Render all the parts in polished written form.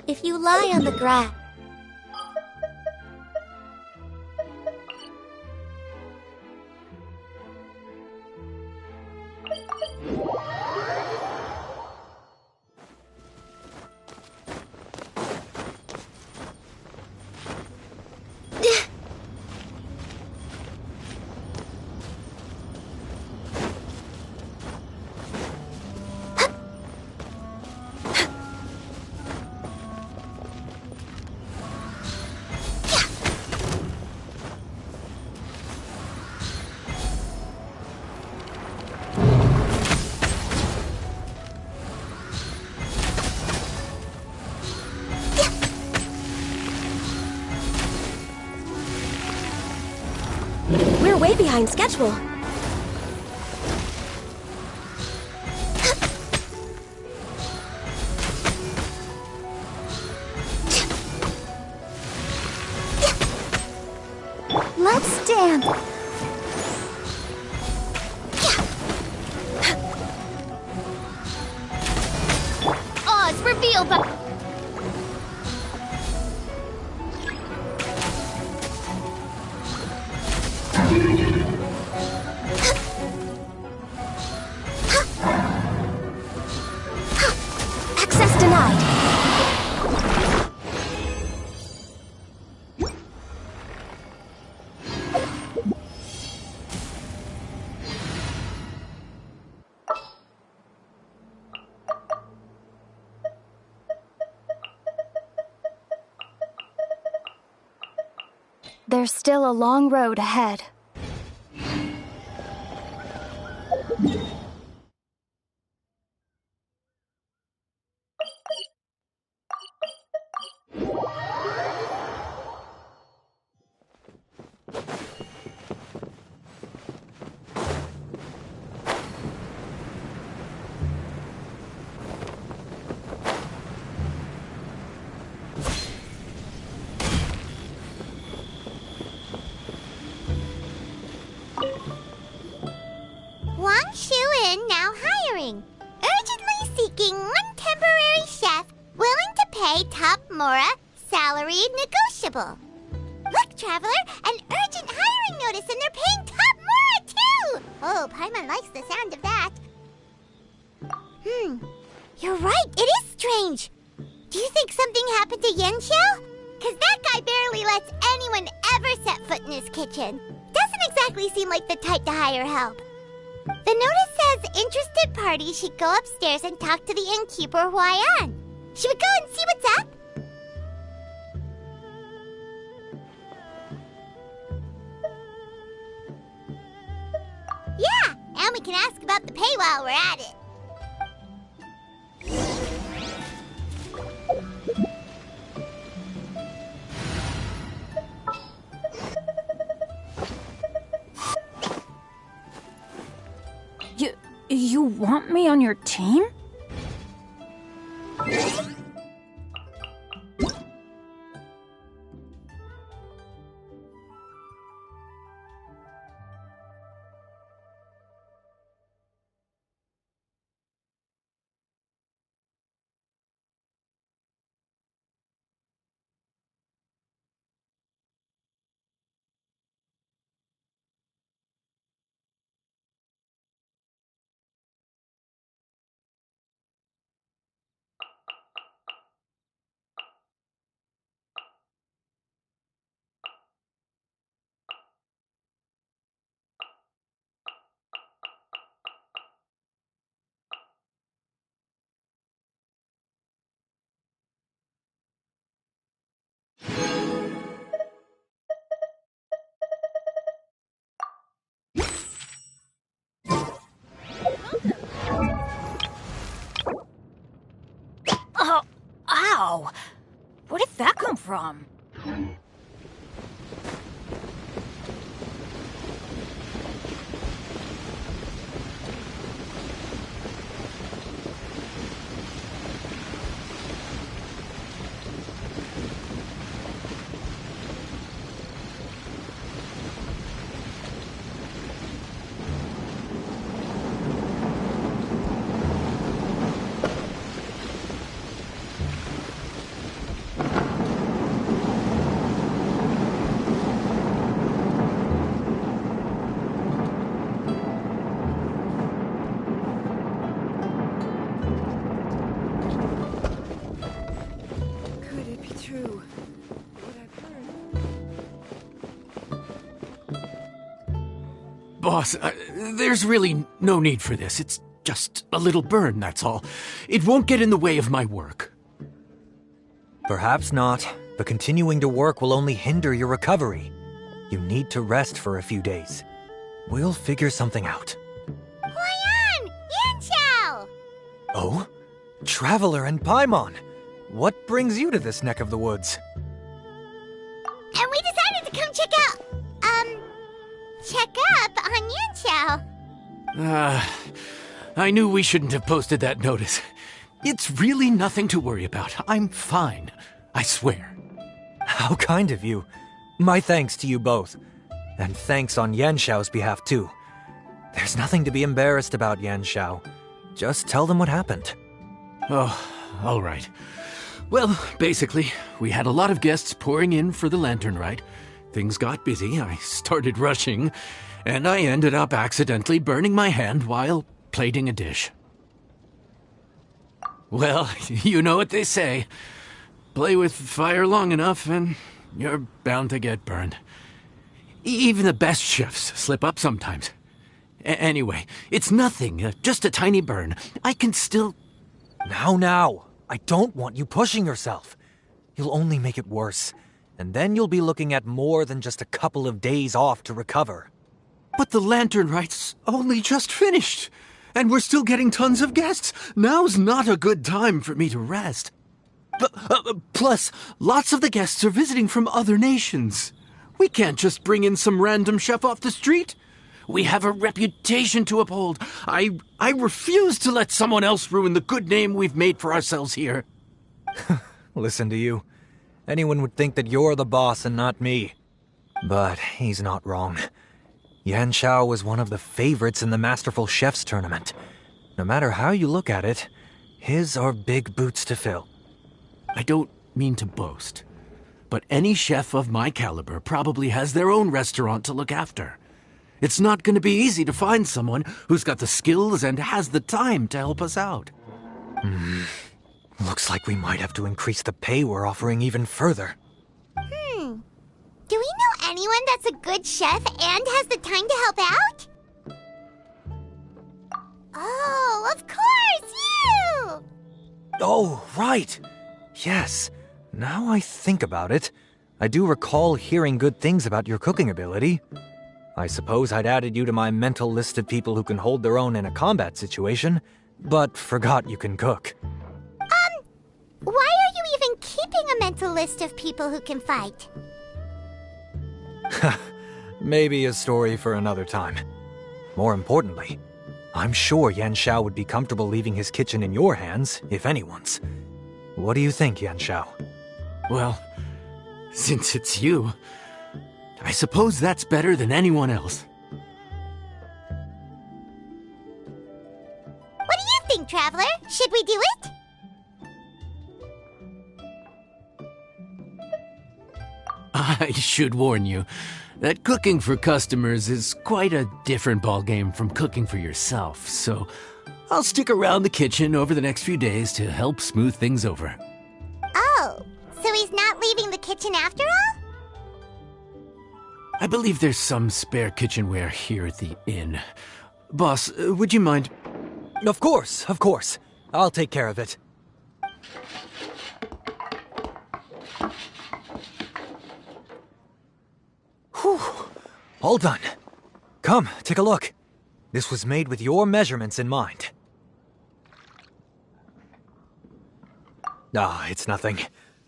If you lie on the grass, we're way behind schedule. Let's dance. Oz revealed the... Access denied. There's still a long road ahead. Now hiring. Urgently seeking one temporary chef willing to pay top Mora, salary negotiable. Look, Traveler, an urgent hiring notice and they're paying top Mora too! Oh, Paimon likes the sound of that. You're right, it is strange. Do you think something happened to Yenshao? Cause that guy barely lets anyone ever set foot in his kitchen. Doesn't exactly seem like the type to hire help. The notice says interested parties should go upstairs and talk to the innkeeper Huayan. Should we go and see what's up? Yeah, and we can ask about the pay while we're at it. You want me on your team? Wow! Where did that come from? Could it be true? What I've heard. Boss, there's really no need for this. It's just a little burn, that's all. It won't get in the way of my work. Perhaps not, but continuing to work will only hinder your recovery. You need to rest for a few days. We'll figure something out. Huayan! Yanxiao! Oh? Traveler and Paimon! What brings you to this neck of the woods? And we decided to come check up on Yanxiao. I knew we shouldn't have posted that notice. It's really nothing to worry about. I'm fine. I swear. How kind of you. My thanks to you both. And thanks on Yanxiao's behalf, too. There's nothing to be embarrassed about, Yanxiao. Just tell them what happened. Oh, all right. Well, basically, we had a lot of guests pouring in for the lantern rite. Things got busy, I started rushing, and I ended up accidentally burning my hand while plating a dish. Well, you know what they say. Play with fire long enough and you're bound to get burned. Even the best chefs slip up sometimes. Anyway, it's nothing, just a tiny burn. I can still... Now. I don't want you pushing yourself. You'll only make it worse. And then you'll be looking at more than just a couple of days off to recover. But the lantern rite's only just finished. And we're still getting tons of guests. Now's not a good time for me to rest. Plus, lots of the guests are visiting from other nations. We can't just bring in some random chef off the street. We have a reputation to uphold. I refuse to let someone else ruin the good name we've made for ourselves here. Listen to you. Anyone would think that you're the boss and not me. But he's not wrong. Yanxiao was one of the favorites in the Masterful Chefs tournament. No matter how you look at it, his are big boots to fill. I don't mean to boast, but any chef of my caliber probably has their own restaurant to look after. It's not going to be easy to find someone who's got the skills and has the time to help us out. Looks like we might have to increase the pay we're offering even further. Do we know anyone that's a good chef and has the time to help out? Oh, of course, you! Oh, right. Yes. Now I think about it, I do recall hearing good things about your cooking ability. I suppose I'd added you to my mental list of people who can hold their own in a combat situation, but forgot you can cook. Why are you even keeping a mental list of people who can fight? Maybe a story for another time. More importantly, I'm sure Yanxiao would be comfortable leaving his kitchen in your hands, if anyone's. What do you think, Yanxiao? Well, since it's you, I suppose that's better than anyone else. What do you think, Traveler? Should we do it? I should warn you that cooking for customers is quite a different ballgame from cooking for yourself, so I'll stick around the kitchen over the next few days to help smooth things over. Oh, so he's not leaving the kitchen after all? I believe there's some spare kitchenware here at the inn. Boss, would you mind? Of course. I'll take care of it. Whew. All done. Come, take a look. This was made with your measurements in mind. Ah, it's nothing.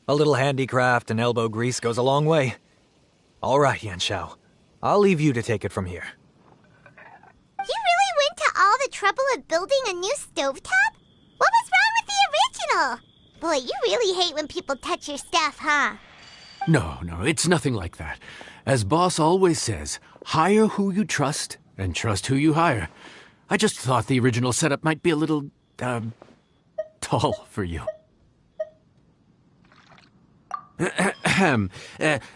A little handicraft and elbow grease goes a long way. All right, Yanxiao. I'll leave you to take it from here. You really went to all the trouble of building a new stovetop? What was wrong with the original? Boy, you really hate when people touch your stuff, huh? No, it's nothing like that. As boss always says, hire who you trust and trust who you hire. I just thought the original setup might be a little, tall for you.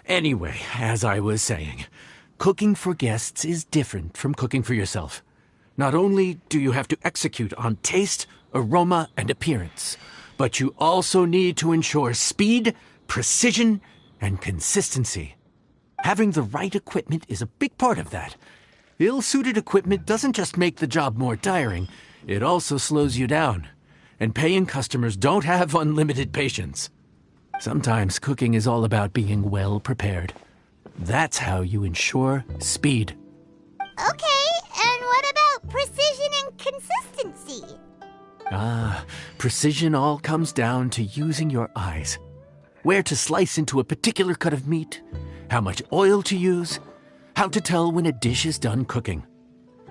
Anyway, as I was saying, cooking for guests is different from cooking for yourself. Not only do you have to execute on taste, aroma, and appearance, but you also need to ensure speed, precision, and consistency. Having the right equipment is a big part of that. Ill-suited equipment doesn't just make the job more tiring, it also slows you down. And paying customers don't have unlimited patience. Sometimes cooking is all about being well prepared. That's how you ensure speed. Okay, and what about precision and consistency? Precision all comes down to using your eyes. Where to slice into a particular cut of meat, how much oil to use, how to tell when a dish is done cooking.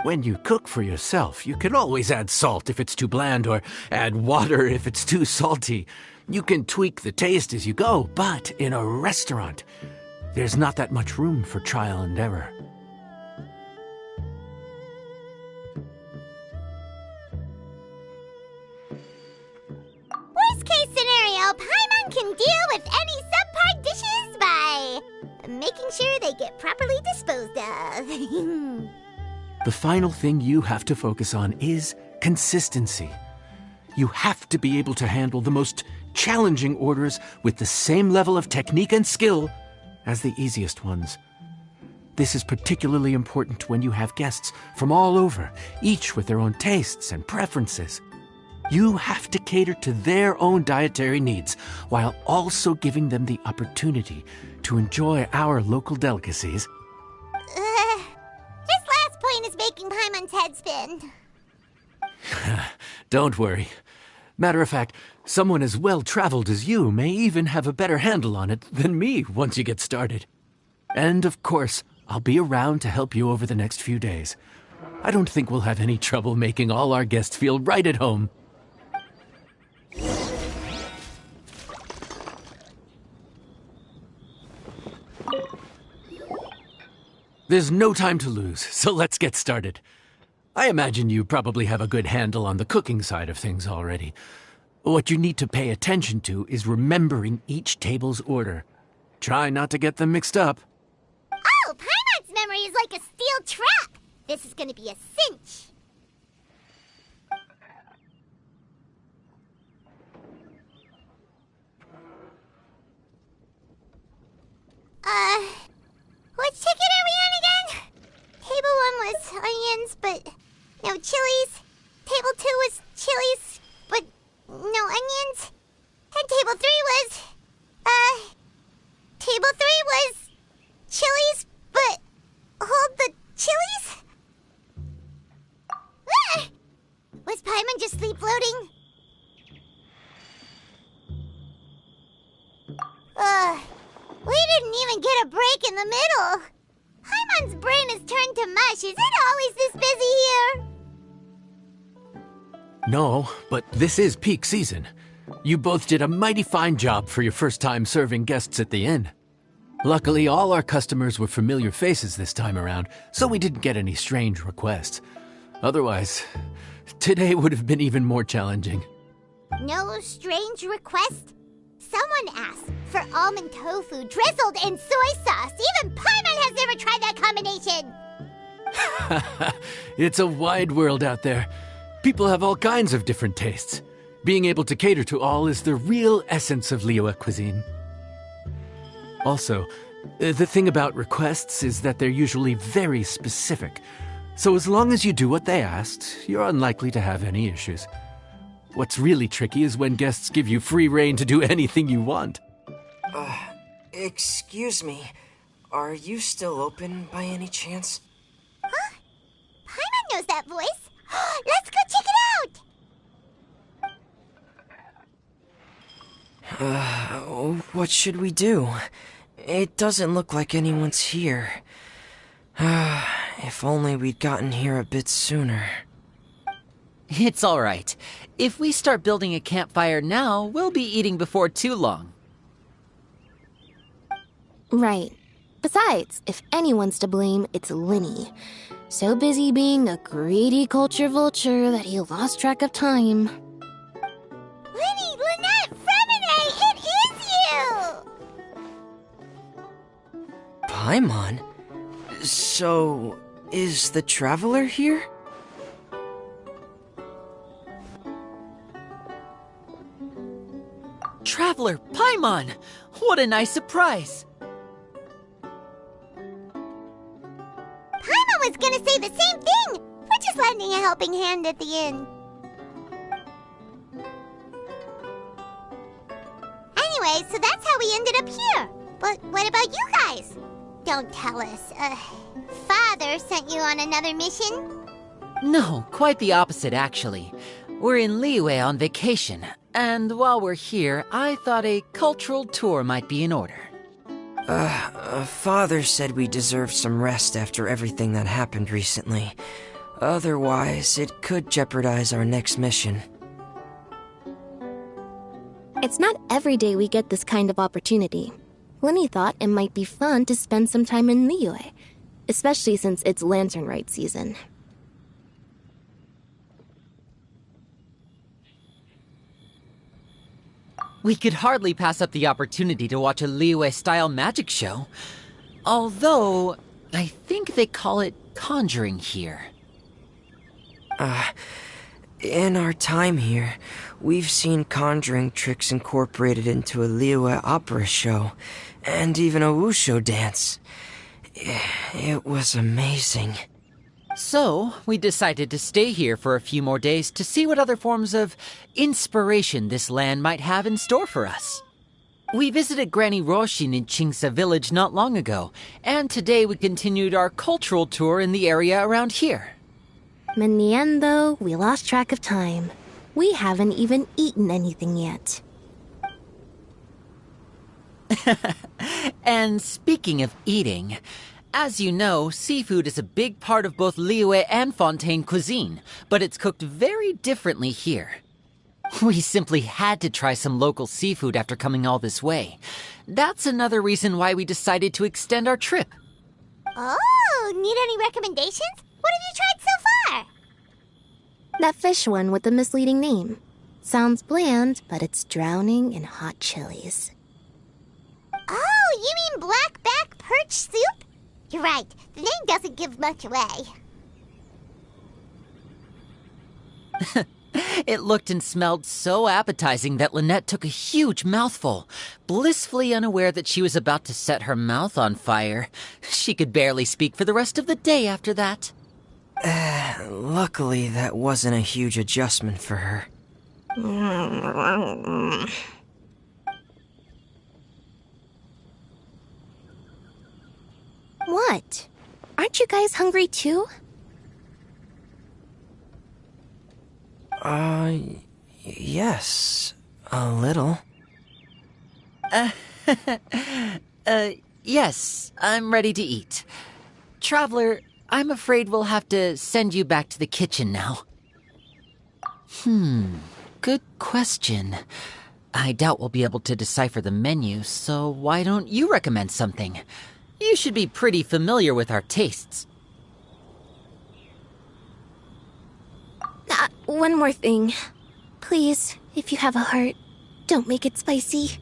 When you cook for yourself, you can always add salt if it's too bland or add water if it's too salty. You can tweak the taste as you go, but in a restaurant, there's not that much room for trial and error. Worst case scenario, Paimon can deal with any subpar dishes by making sure they get properly disposed of. The final thing you have to focus on is consistency. You have to be able to handle the most challenging orders with the same level of technique and skill as the easiest ones. This is particularly important when you have guests from all over, each with their own tastes and preferences. You have to cater to their own dietary needs while also giving them the opportunity to enjoy our local delicacies. This last point is making Paimon's head spin. Don't worry. Matter of fact, someone as well-traveled as you may even have a better handle on it than me once you get started. And of course, I'll be around to help you over the next few days. I don't think we'll have any trouble making all our guests feel right at home. There's no time to lose, so let's get started. I imagine you probably have a good handle on the cooking side of things already. What you need to pay attention to is remembering each table's order. Try not to get them mixed up. Oh, Paimon's memory is like a steel trap. This is gonna be a cinch. Which ticket are we on again? Table 1 was onions, but no chilies. Table 2 was chilies, but no onions. And table 3 was, table 3 was chilies, but hold the chilies? Ah! Was Paimon just sleep floating? We didn't even get a break in the middle. Paimon's brain has turned to mush. Is it always this busy here? No, but this is peak season. You both did a mighty fine job for your first time serving guests at the inn. Luckily, all our customers were familiar faces this time around, so we didn't get any strange requests. Otherwise, today would have been even more challenging. No strange request? Someone asked for almond tofu drizzled in soy sauce. Even Paimon has never tried that combination. It's a wide world out there. People have all kinds of different tastes. Being able to cater to all is the real essence of Liyue cuisine. Also, the thing about requests is that they're usually very specific. So as long as you do what they asked, you're unlikely to have any issues. What's really tricky is when guests give you free rein to do anything you want. Excuse me. Are you still open by any chance? Huh? Paimon knows that voice. Let's go check it out! What should we do? It doesn't look like anyone's here. If only we'd gotten here a bit sooner. It's all right. If we start building a campfire now, we'll be eating before too long. Right. Besides, if anyone's to blame, it's Linny. So busy being a greedy culture vulture that he lost track of time. Linny, Lynette, Fremine, it is you! Paimon? So, is the Traveler here? Traveler, Paimon! What a nice surprise! Paimon was gonna say the same thing! We're just lending a helping hand at the inn. Anyway, so that's how we ended up here. But what about you guys? Don't tell us. Father sent you on another mission? No, quite the opposite, actually. We're in Liyue on vacation, and while we're here, I thought a cultural tour might be in order. Father said we deserved some rest after everything that happened recently. Otherwise, it could jeopardize our next mission. It's not every day we get this kind of opportunity. Linny thought it might be fun to spend some time in Liyue, especially since it's Lantern Rite season. We could hardly pass up the opportunity to watch a Liyue-style magic show. Although, I think they call it conjuring here. In our time here, we've seen conjuring tricks incorporated into a Liyue opera show, and even a wushu dance. It was amazing. So, we decided to stay here for a few more days to see what other forms of inspiration this land might have in store for us. We visited Granny Roshin in Chingsa village not long ago, and today we continued our cultural tour in the area around here. In the end, though, we lost track of time. We haven't even eaten anything yet. And speaking of eating, as you know, seafood is a big part of both Liyue and Fontaine cuisine, but it's cooked very differently here. We simply had to try some local seafood after coming all this way. That's another reason why we decided to extend our trip. Oh, need any recommendations? What have you tried so far? That fish one with the misleading name. Sounds bland, but it's drowning in hot chilies. Oh, you mean blackback perch soup? You're right, the name doesn't give much away. It looked and smelled so appetizing that Lynette took a huge mouthful, blissfully unaware that she was about to set her mouth on fire. She could barely speak for the rest of the day after that. Luckily, that wasn't a huge adjustment for her. What? Aren't you guys hungry too? Yes, a little. Yes, I'm ready to eat. Traveler, I'm afraid we'll have to send you back to the kitchen now. Good question. I doubt we'll be able to decipher the menu, so why don't you recommend something? You should be pretty familiar with our tastes. One more thing. Please, if you have a heart, don't make it spicy.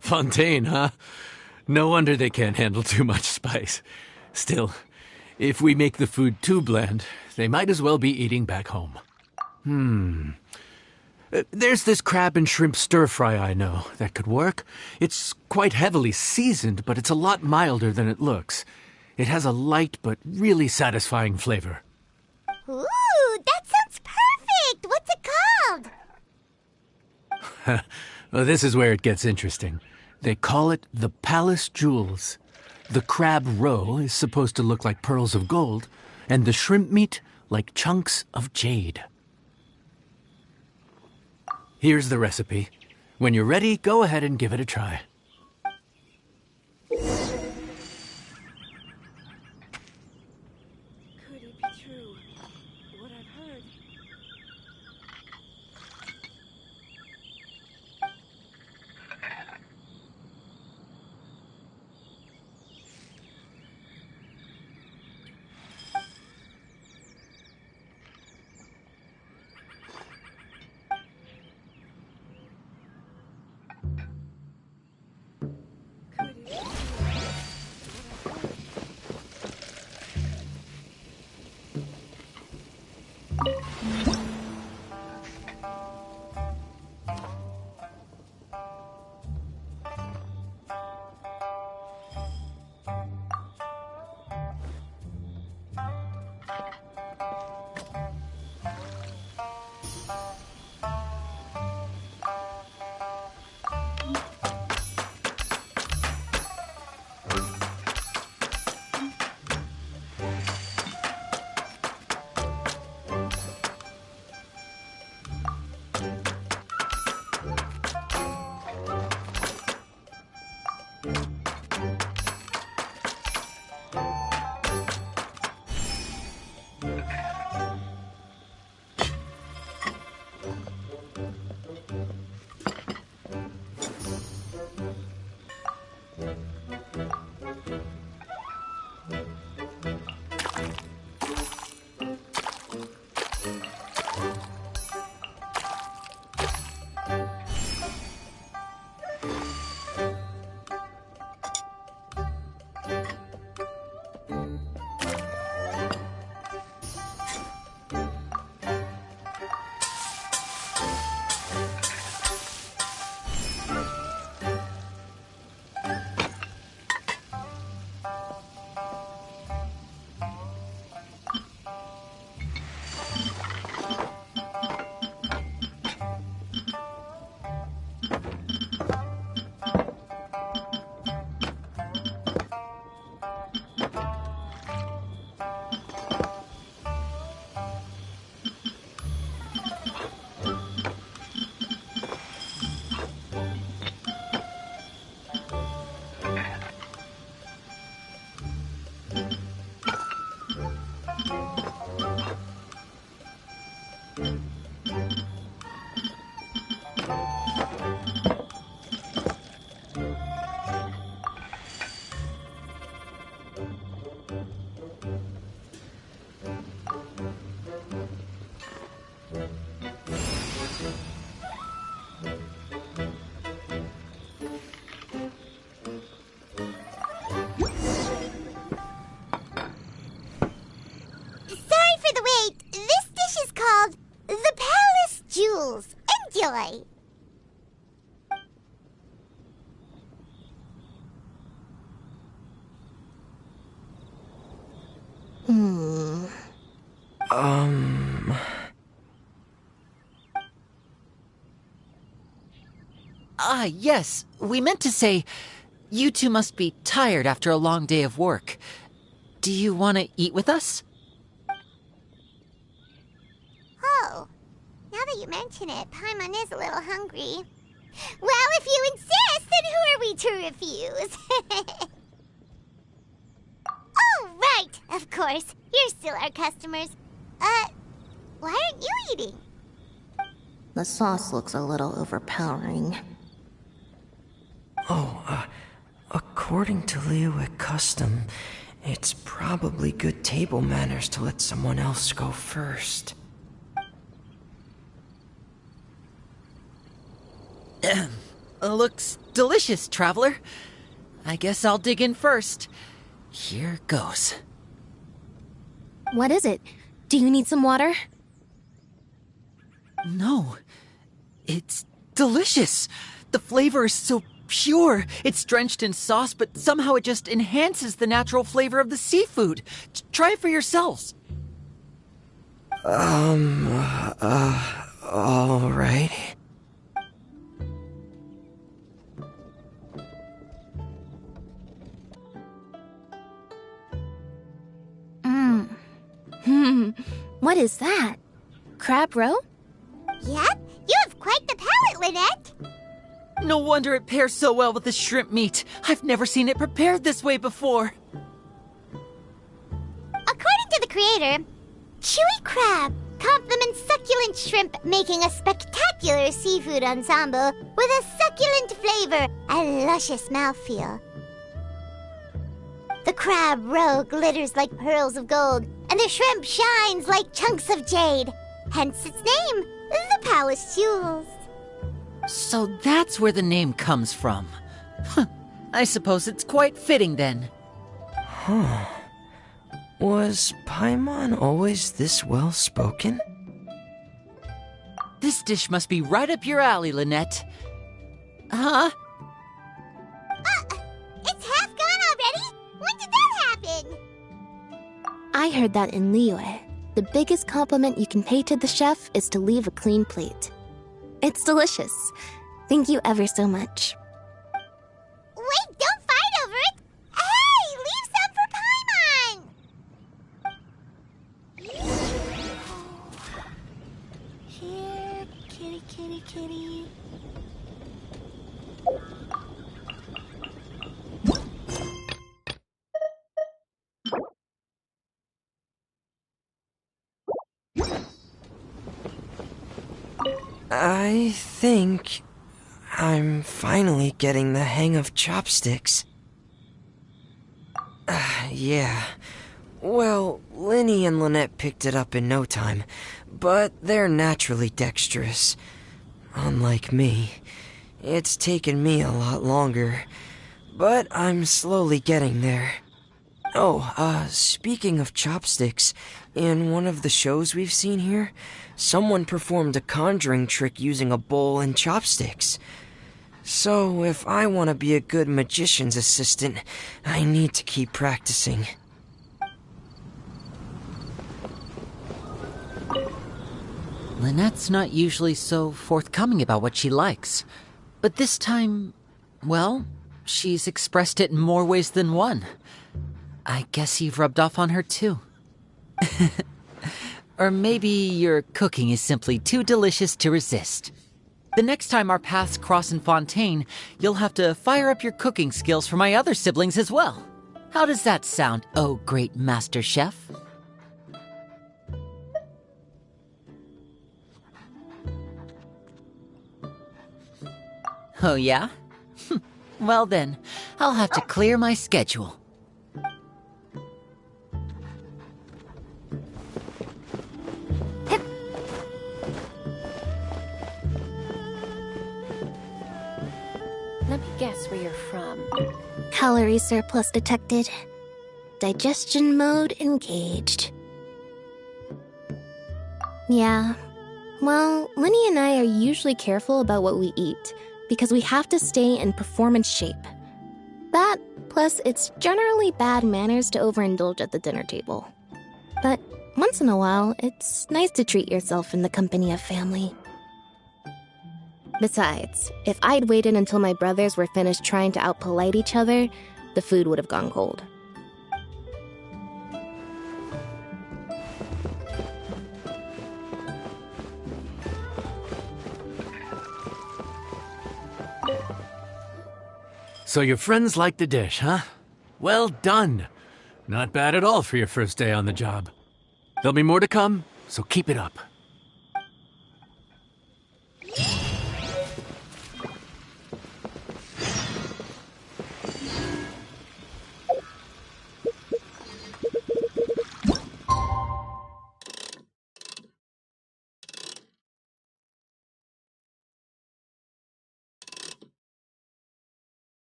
Fontaine, huh? No wonder they can't handle too much spice. Still, if we make the food too bland, they might as well be eating back home. There's this crab and shrimp stir-fry I know that could work. It's quite heavily seasoned, but it's a lot milder than it looks. It has a light but really satisfying flavor. Ooh, that sounds perfect! What's it called? Well, this is where it gets interesting. They call it the Palace Jewels. The crab roe is supposed to look like pearls of gold, and the shrimp meat like chunks of jade. Here's the recipe. When you're ready, go ahead and give it a try. Could it be true? What I've heard. Enjoy! Yes. We meant to say, you two must be tired after a long day of work. Do you want to eat with us? Oh, now that you mention it, Paimon is a little hungry. Well, if you insist, then who are we to refuse? Oh, right, of course. You're still our customers. Why aren't you eating? The sauce looks a little overpowering. Oh, of According to Liyue custom, it's probably good table manners to let someone else go first. Looks delicious, traveler. I guess I'll dig in first. Here goes. What is it? Do you need some water? No. It's delicious. The flavor is so pure. It's drenched in sauce, but somehow it just enhances the natural flavor of the seafood. Try it for yourselves. All right. What is that? Crab roe? Yep, you have quite the palate, Lynette. No wonder it pairs so well with the shrimp meat. I've never seen it prepared this way before. According to the creator, chewy crab complements succulent shrimp, making a spectacular seafood ensemble with a succulent flavor and luscious mouthfeel. The crab roe glitters like pearls of gold, and the shrimp shines like chunks of jade. Hence its name, the Palace Jewels. So that's where the name comes from. I suppose it's quite fitting then. Was Paimon always this well-spoken? This dish must be right up your alley, Lynette. Huh? It's half gone already? When did that happen? I heard that in Liyue, the biggest compliment you can pay to the chef is to leave a clean plate. It's delicious. Thank you ever so much. Wait, don't fight over it! Hey, leave some for Paimon! Here, kitty, kitty, kitty. I think I'm finally getting the hang of chopsticks. Yeah. Well, Linny and Lynette picked it up in no time, but they're naturally dexterous. Unlike me, it's taken me a lot longer, but I'm slowly getting there. Oh, speaking of chopsticks, in one of the shows we've seen here, someone performed a conjuring trick using a bowl and chopsticks. So, if I want to be a good magician's assistant, I need to keep practicing. Lynette's not usually so forthcoming about what she likes. But this time, well, she's expressed it in more ways than one. I guess you've rubbed off on her too. Or maybe your cooking is simply too delicious to resist. The next time our paths cross in Fontaine, you'll have to fire up your cooking skills for my other siblings as well. How does that sound, oh great master chef? Oh yeah? Well then, I'll have to clear my schedule. Let me guess where you're from. Calorie surplus detected. Digestion mode engaged. Yeah. Well, Linny and I are usually careful about what we eat, because we have to stay in performance shape. That, plus it's generally bad manners to overindulge at the dinner table. But once in a while, it's nice to treat yourself in the company of family. Besides, if I'd waited until my brothers were finished trying to out-polite each other, the food would have gone cold. So your friends like the dish, huh? Well done. Not bad at all for your first day on the job. There'll be more to come, so keep it up.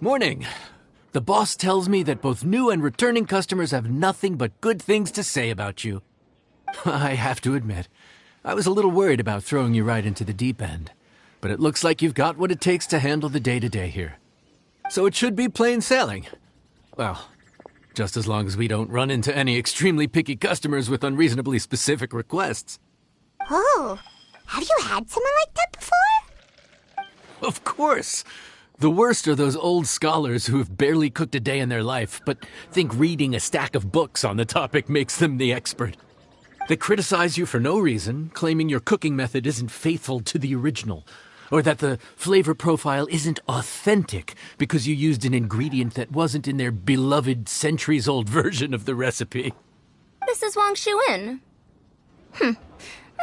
Morning. The boss tells me that both new and returning customers have nothing but good things to say about you. I have to admit, I was a little worried about throwing you right into the deep end, but it looks like you've got what it takes to handle the day-to-day here. So it should be plain sailing. Well, just as long as we don't run into any extremely picky customers with unreasonably specific requests. Oh, have you had someone like that before? Of course. The worst are those old scholars who have barely cooked a day in their life, but think reading a stack of books on the topic makes them the expert. They criticize you for no reason, claiming your cooking method isn't faithful to the original, or that the flavor profile isn't authentic because you used an ingredient that wasn't in their beloved centuries-old version of the recipe. This is Wang Shuin.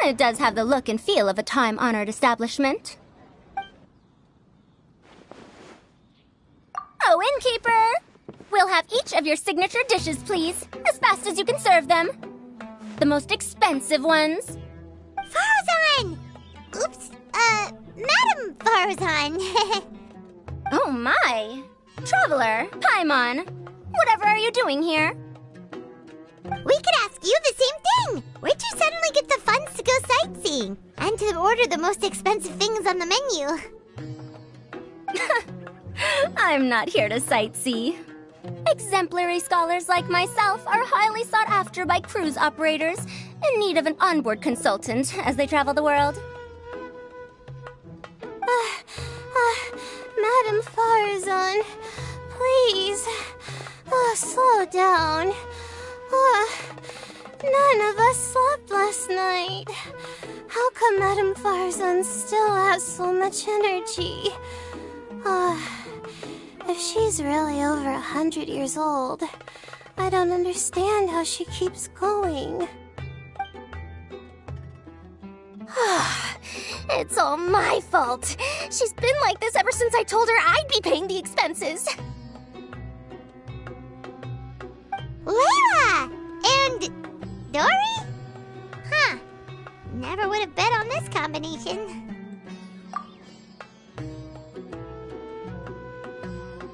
It does have the look and feel of a time-honored establishment. Oh, innkeeper! We'll have each of your signature dishes, please, as fast as you can serve them. The most expensive ones. Farazan! Oops, Madam Farazan. Oh my! Traveler, Paimon, whatever are you doing here? We could ask you the same thing! Where'd you suddenly get the funds to go sightseeing? And to order the most expensive things on the menu? I'm not here to sightsee. Exemplary scholars like myself are highly sought after by cruise operators in need of an onboard consultant as they travel the world. Madam Farazan, please, slow down. None of us slept last night. How come Madam Farazan still has so much energy? If she's really over 100 years old, I don't understand how she keeps going. It's all my fault. She's been like this ever since I told her I'd be paying the expenses. Layla! And Dory? Huh. Never would have bet on this combination.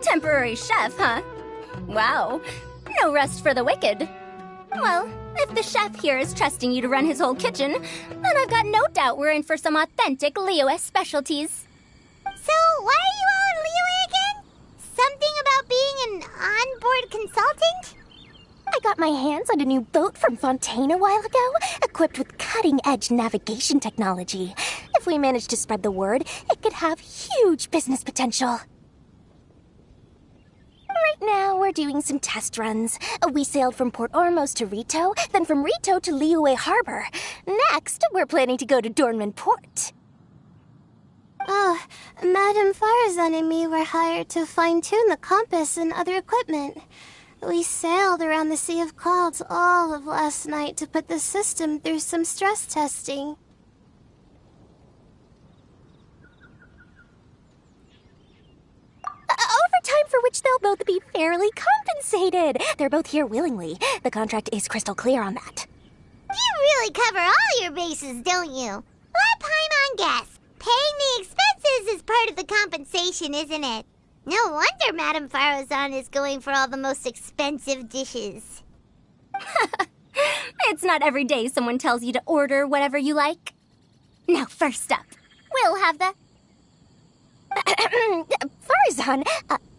Temporary chef, huh? Wow. No rest for the wicked. Well, if the chef here is trusting you to run his whole kitchen, then I've got no doubt we're in for some authentic Liyue specialties. So, why are you all in Liyue again? Something about being an onboard consultant? I got my hands on a new boat from Fontaine a while ago, equipped with cutting-edge navigation technology. If we manage to spread the word, it could have huge business potential. Right now, we're doing some test runs. We sailed from Port Ormos to Rito, then from Rito to Liyue Harbor. Next, we're planning to go to Dornman Port. Oh, Madam Farazan and me were hired to fine-tune the compass and other equipment. We sailed around the Sea of Clouds all of last night to put the system through some stress testing. Overtime for which they'll both be fairly compensated. They're both here willingly. The contract is crystal clear on that. You really cover all your bases, don't you? Let Paimon guess. Paying the expenses is part of the compensation, isn't it? No wonder Madame Farazan is going for all the most expensive dishes. It's not every day someone tells you to order whatever you like. Now, first up, we'll have the... Farazan,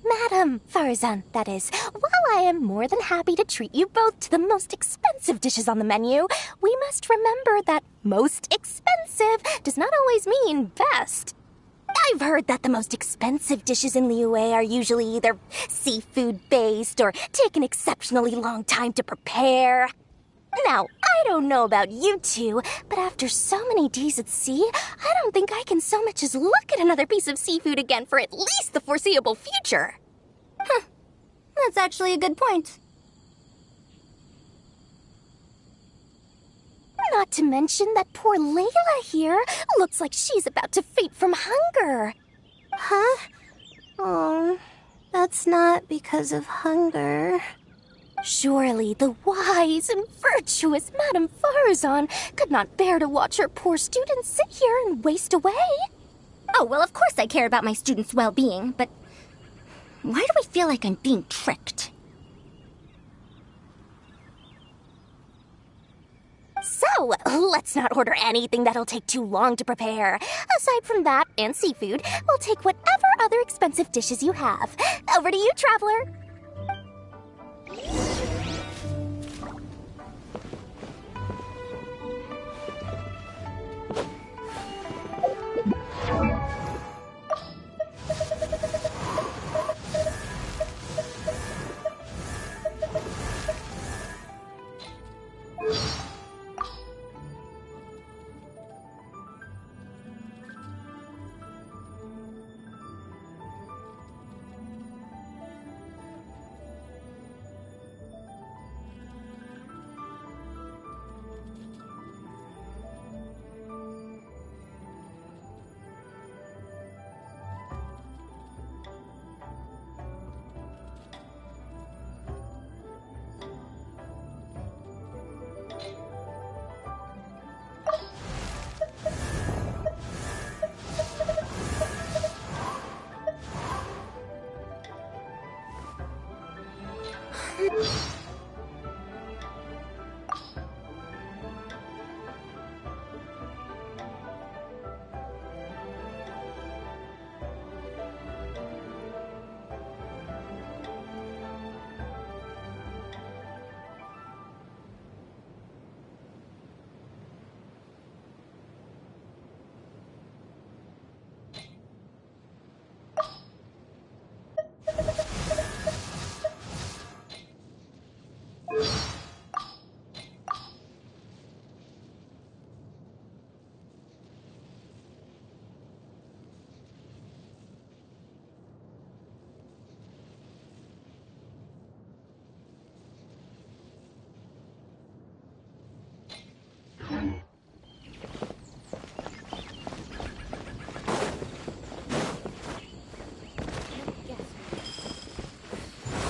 Madam Farazan, that is. While I am more than happy to treat you both to the most expensive dishes on the menu, we must remember that most expensive does not always mean best. I've heard that the most expensive dishes in Liyue are usually either seafood-based or take an exceptionally long time to prepare. Now, I don't know about you two, but after so many days at sea, I don't think I can so much as look at another piece of seafood again for at least the foreseeable future. Huh. That's actually a good point. Not to mention that poor Layla here looks like she's about to faint from hunger. Huh? Oh, that's not because of hunger. Surely the wise and virtuous Madame Farazan could not bear to watch her poor students sit here and waste away. Oh, well, of course I care about my students' well-being, but why do I feel like I'm being tricked? So, let's not order anything that'll take too long to prepare. Aside from that and seafood, we'll take whatever other expensive dishes you have. Over to you, traveler.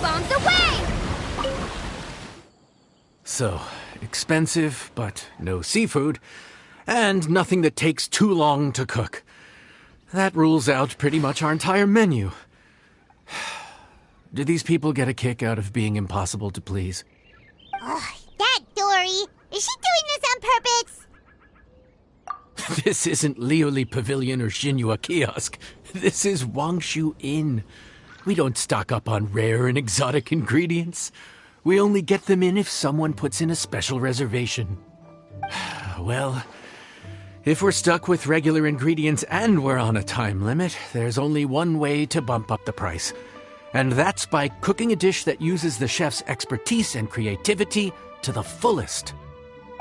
Bombs away! So, expensive, but no seafood, and nothing that takes too long to cook. That rules out pretty much our entire menu. Do these people get a kick out of being impossible to please? Ugh, that Dory! Is she doing this on purpose? This isn't Lioli Pavilion or Xinhua Kiosk. This is Wangshu Inn. We don't stock up on rare and exotic ingredients. We only get them in if someone puts in a special reservation. Well, if we're stuck with regular ingredients and we're on a time limit, there's only one way to bump up the price. And that's by cooking a dish that uses the chef's expertise and creativity to the fullest.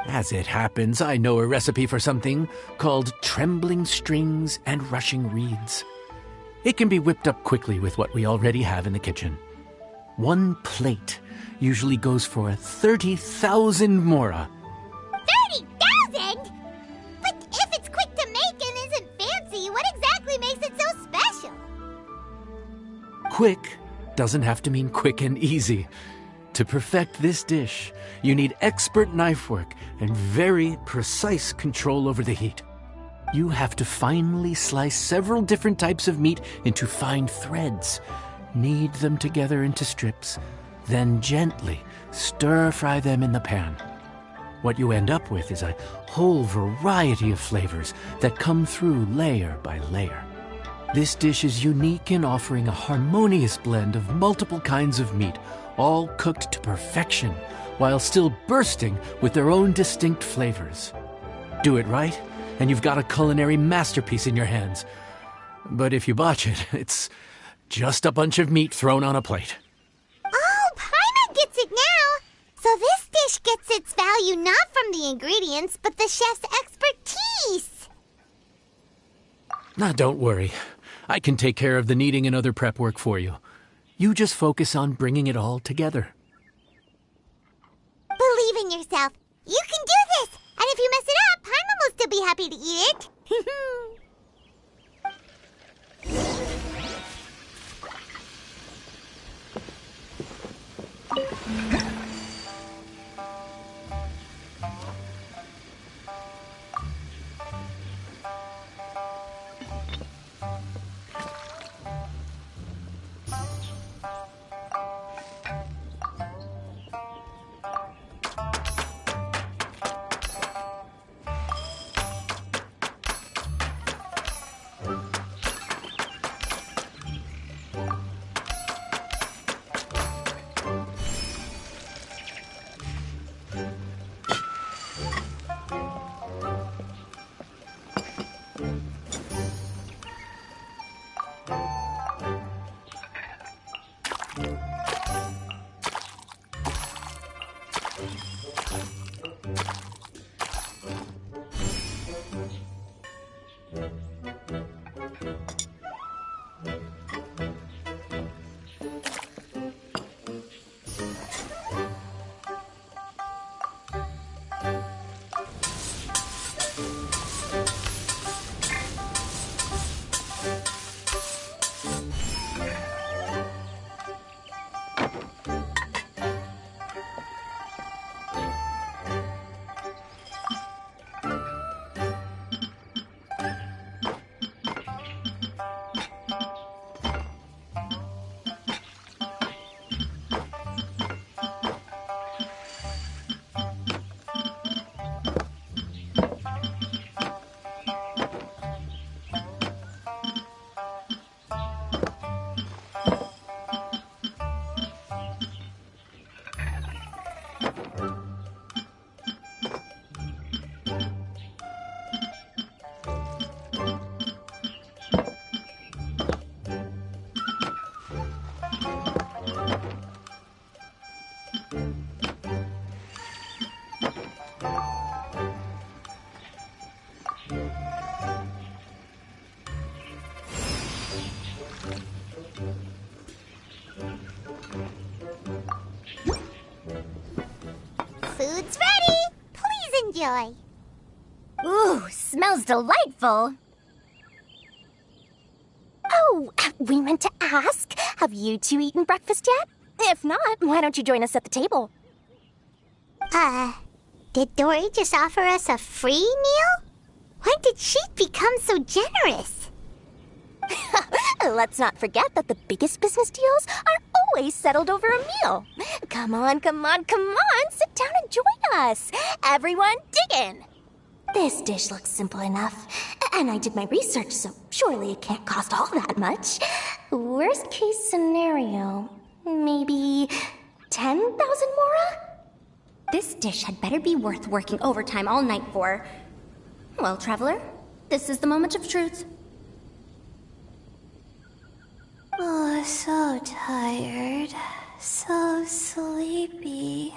As it happens, I know a recipe for something called trembling strings and rushing reeds. It can be whipped up quickly with what we already have in the kitchen. One plate usually goes for 30,000 mora. 30,000? But if it's quick to make and isn't fancy, what exactly makes it so special? Quick doesn't have to mean quick and easy. To perfect this dish, you need expert knife work and very precise control over the heat. You have to finely slice several different types of meat into fine threads, knead them together into strips, then gently stir-fry them in the pan. What you end up with is a whole variety of flavors that come through layer by layer. This dish is unique in offering a harmonious blend of multiple kinds of meat, all cooked to perfection, while still bursting with their own distinct flavors. Do it right, and you've got a culinary masterpiece in your hands. But if you botch it, it's just a bunch of meat thrown on a plate. Oh, Paimon gets it now! So this dish gets its value not from the ingredients, but the chef's expertise! Now, don't worry. I can take care of the kneading and other prep work for you. You just focus on bringing it all together. Believe in yourself. You can do this! And if you mess it up, Paimon will still be happy to eat it. Food's ready. Please enjoy. Ooh, smells delightful. Oh, we meant to ask, have you two eaten breakfast yet? If not, why don't you join us at the table? Did Dory just offer us a free meal? When did she become so generous? Let's not forget that the biggest business deals are always settled over a meal. Come on, come on, come on. Sit down and join us. Everyone, dig in. This dish looks simple enough. And I did my research, so surely it can't cost all that much. Worst case scenario, maybe 10,000 mora? This dish had better be worth working overtime all night for. Well, traveler, this is the moment of truth. Oh, so tired. So sleepy.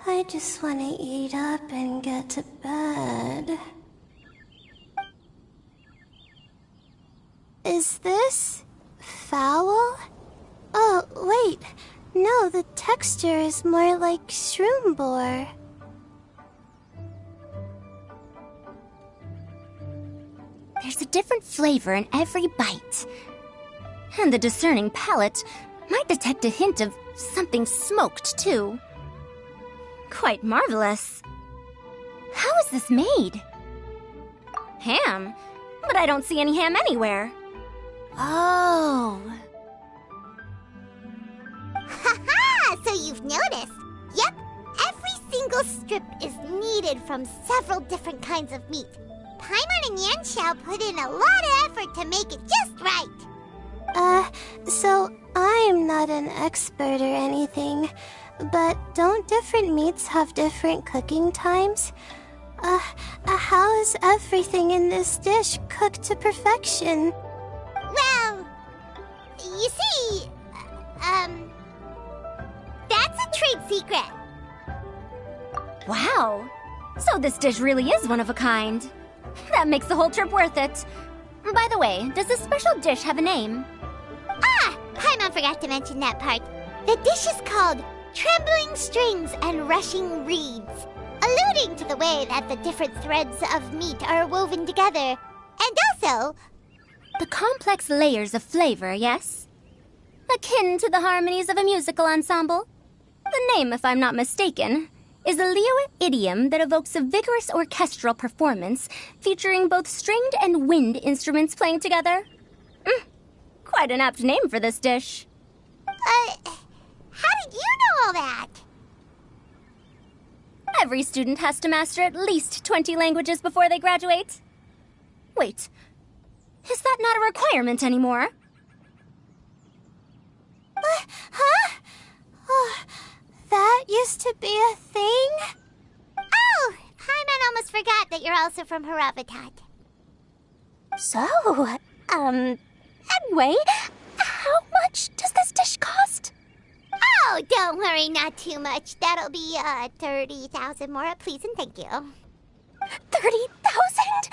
I just want to eat up and get to bed. Is this foul? Oh, wait. No, the texture is more like shroom boar. There's a different flavor in every bite. And the discerning palate might detect a hint of something smoked, too. Quite marvelous. How is this made? Ham? But I don't see any ham anywhere. Oh. Ha-ha! So you've noticed. Yep, every single strip is kneaded from several different kinds of meat. Paimon and Yanxiao put in a lot of effort to make it just right. So I'm not an expert or anything, but don't different meats have different cooking times? How is everything in this dish cooked to perfection? Well, you see, that's a trade secret. Wow. So this dish really is one of a kind. That makes the whole trip worth it. By the way, does this special dish have a name? Ah, Paimon forgot to mention that part. The dish is called Trembling Strings and Rushing Reeds, alluding to the way that the different threads of meat are woven together. And also, The complex layers of flavor, yes? Akin to the harmonies of a musical ensemble? The name, if I'm not mistaken, is a Liyue idiom that evokes a vigorous orchestral performance featuring both stringed and wind instruments playing together. Quite an apt name for this dish. How did you know all that? Every student has to master at least 20 languages before they graduate. Wait, is that not a requirement anymore? Huh? Oh, that used to be a thing? Oh, Paimon almost forgot that you're also from Haravatat. So, anyway, how much does this dish cost? Oh, don't worry, not too much. That'll be, 30,000 more, please and thank you. 30,000?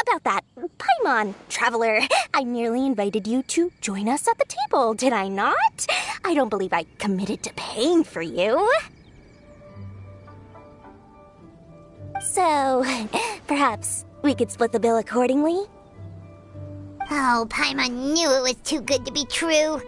About that, Paimon, traveler, I merely invited you to join us at the table, did I not? I don't believe I committed to paying for you. So, perhaps we could split the bill accordingly? Oh, Paimon knew it was too good to be true.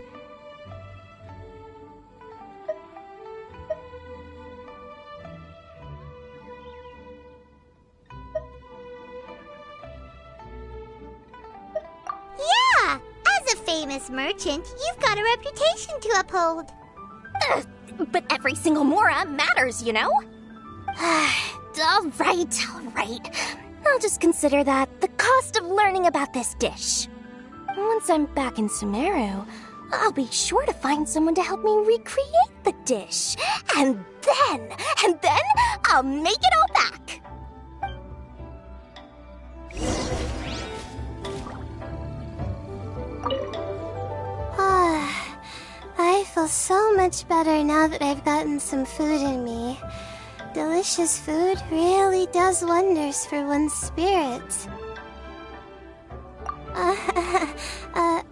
Yeah! As a famous merchant, you've got a reputation to uphold. But every single mora matters, you know? All right. I'll just consider that the cost of learning about this dish. Once I'm back in Sumeru, I'll be sure to find someone to help me recreate the dish. And then I'll make it all back. I feel so much better now that I've gotten some food in me. Delicious food really does wonders for one's spirits.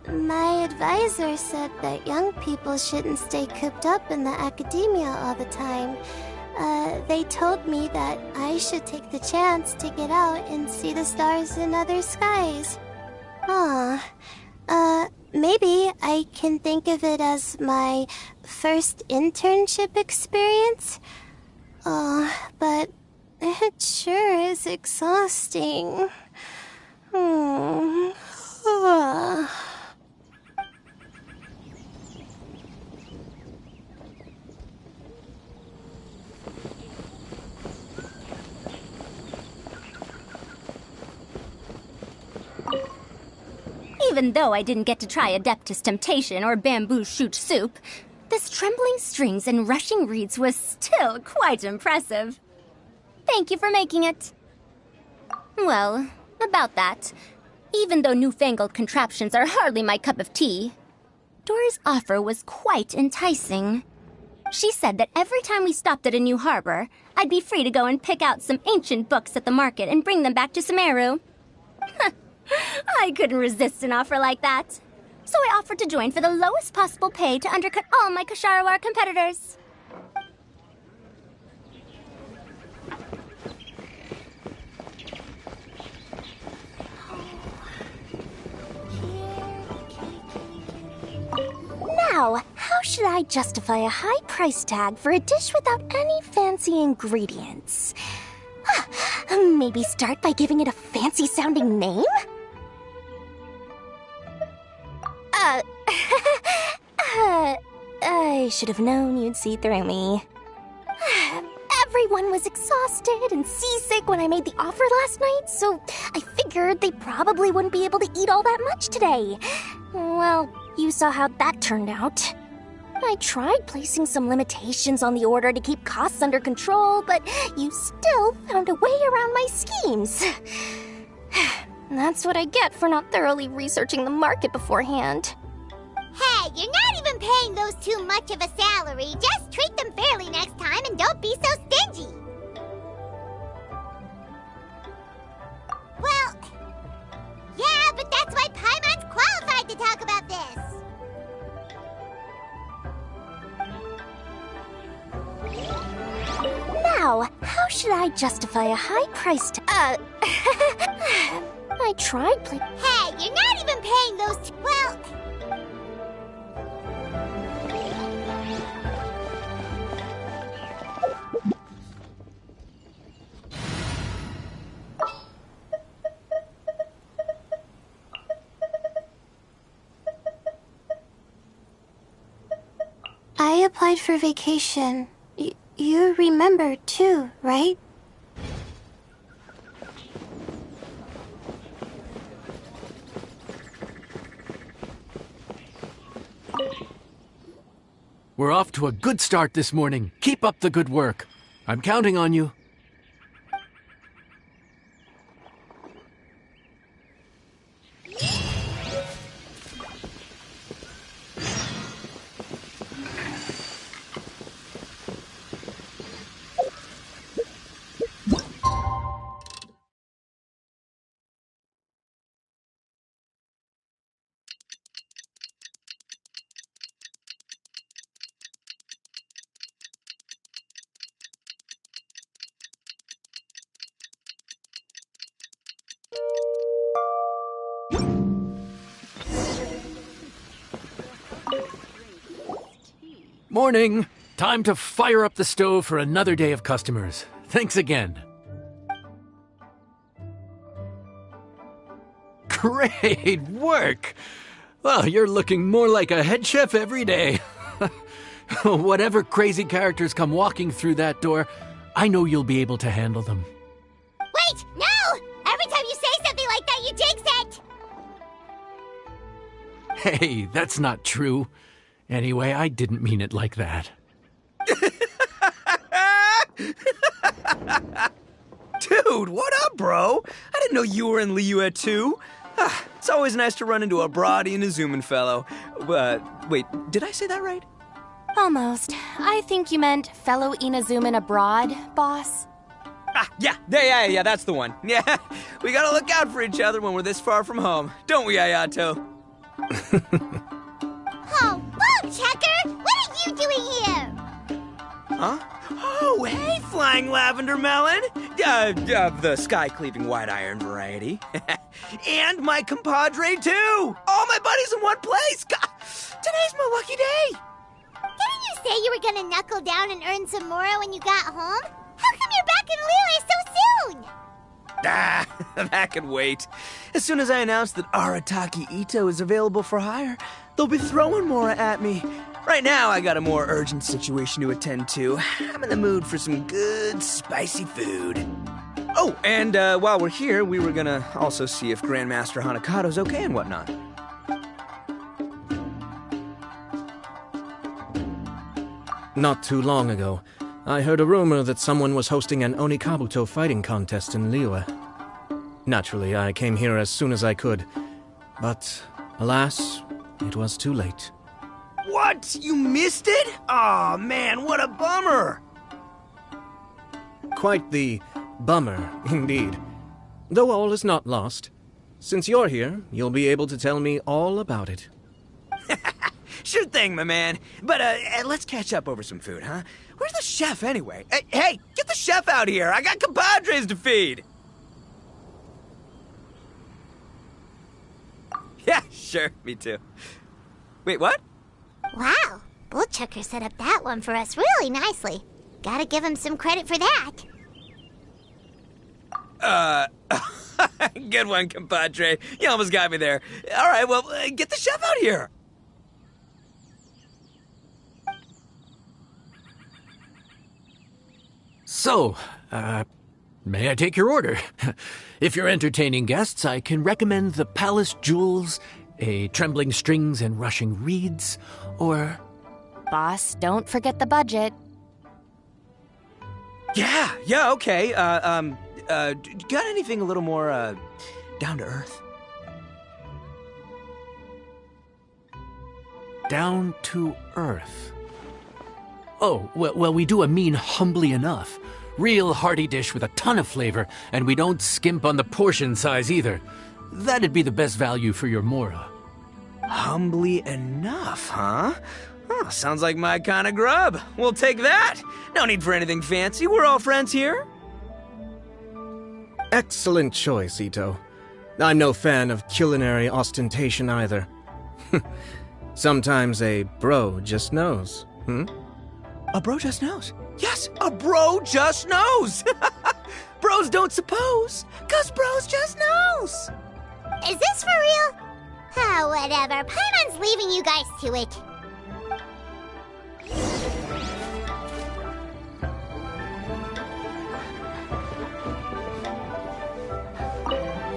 My advisor said that young people shouldn't stay cooped up in the academia all the time. They told me that I should take the chance to get out and see the stars in other skies. Maybe I can think of it as my first internship experience. But it sure is exhausting. Even though I didn't get to try Adeptus Temptation or Bamboo Shoot Soup, this trembling strings and rushing reeds was still quite impressive. Thank you for making it. Well, about that, even though newfangled contraptions are hardly my cup of tea, Dora's offer was quite enticing. She said that every time we stopped at a new harbor, I'd be free to go and pick out some ancient books at the market and bring them back to Sumeru. I couldn't resist an offer like that. So I offered to join for the lowest possible pay to undercut all my Kasharawar competitors. Now, how should I justify a high price tag for a dish without any fancy ingredients? Maybe start by giving it a fancy-sounding name? I should have known you'd see through me. Everyone was exhausted and seasick when I made the offer last night, so I figured they probably wouldn't be able to eat all that much today. Well, you saw how that turned out. I tried placing some limitations on the order to keep costs under control, but you still found a way around my schemes. That's what I get for not thoroughly researching the market beforehand. Hey, you're not even paying those too much of a salary. Just treat them fairly next time and don't be so stingy. Well, yeah, but that's why Paimon's qualified to talk about this. Now, how should I justify a high price I tried Hey, you're not even paying those well... I applied for vacation. You remember too, right? We're off to a good start this morning. Keep up the good work. I'm counting on you. Morning! Time to fire up the stove for another day of customers. Thanks again. Great work! Well, you're looking more like a head chef every day. Whatever crazy characters come walking through that door, I know you'll be able to handle them. Wait, no! Every time you say something like that, you jinx it! Hey, that's not true. Anyway, I didn't mean it like that. Dude, what up, bro? I didn't know you were in Liyue too. It's always nice to run into a Brody and a Zoomin fellow. Wait, did I say that right? Almost. I think you meant fellow Inazuman abroad, boss. Yeah, that's the one. Yeah, we gotta look out for each other when we're this far from home. Don't we, Ayato? Oh, Bug Checker! What are you doing here? Huh? Oh, hey, Flying Lavender Melon! The sky-cleaving white iron variety. And my compadre, too! All my buddies in one place! God, today's my lucky day! Didn't you say you were gonna knuckle down and earn some more when you got home? How come you're back in Liyue so soon? That could wait. As soon as I announce that Arataki Ito is available for hire, they'll be throwing Mora at me. Right now, I got a more urgent situation to attend to. I'm in the mood for some good, spicy food. Oh, and while we're here, we were gonna also see if Grandmaster Hanakado's okay and whatnot. Not too long ago, I heard a rumor that someone was hosting an Onikabuto fighting contest in Liyue. Naturally, I came here as soon as I could, but alas, it was too late. What? You missed it? Aw, man, what a bummer! Quite the bummer, indeed. Though all is not lost. Since you're here, you'll be able to tell me all about it. Sure thing, my man. But let's catch up over some food, huh? Where's the chef, anyway? Hey, get the chef out here! I got compadres to feed! Yeah, sure, me too. Wait, what? Wow, Bullchucker set up that one for us really nicely. Gotta give him some credit for that. Good one, compadre. You almost got me there. All right, well, get the chef out here. So, may I take your order? If you're entertaining guests, I can recommend the Palace Jewels, a Trembling Strings and Rushing Reeds, or... Boss, don't forget the budget. Yeah, okay. Got anything a little more, down to earth? Down to earth? Oh, well, we do a mean humbly enough. Real hearty dish with a ton of flavor, and we don't skimp on the portion size either. That'd be the best value for your Mora. Humbly enough, huh? Oh, sounds like my kind of grub. We'll take that. No need for anything fancy. We're all friends here. Excellent choice, Ito. I'm no fan of culinary ostentation either. Sometimes a bro just knows, A bro just knows. Yes, a bro just knows. Bros don't suppose, 'cause bros just knows. Is this for real? Ah, whatever. Paimon's leaving you guys to it.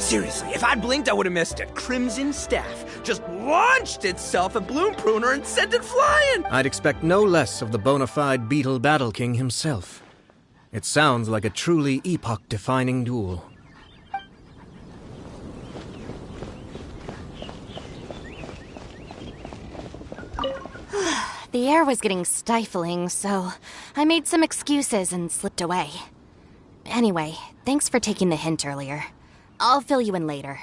Seriously, if I blinked, I would have missed it. Crimson Staff just launched itself at Bloom Pruner and sent it flying! I'd expect no less of the bona fide Beetle Battle King himself. It sounds like a truly epoch-defining duel. The air was getting stifling, so I made some excuses and slipped away. Anyway, thanks for taking the hint earlier. I'll fill you in later.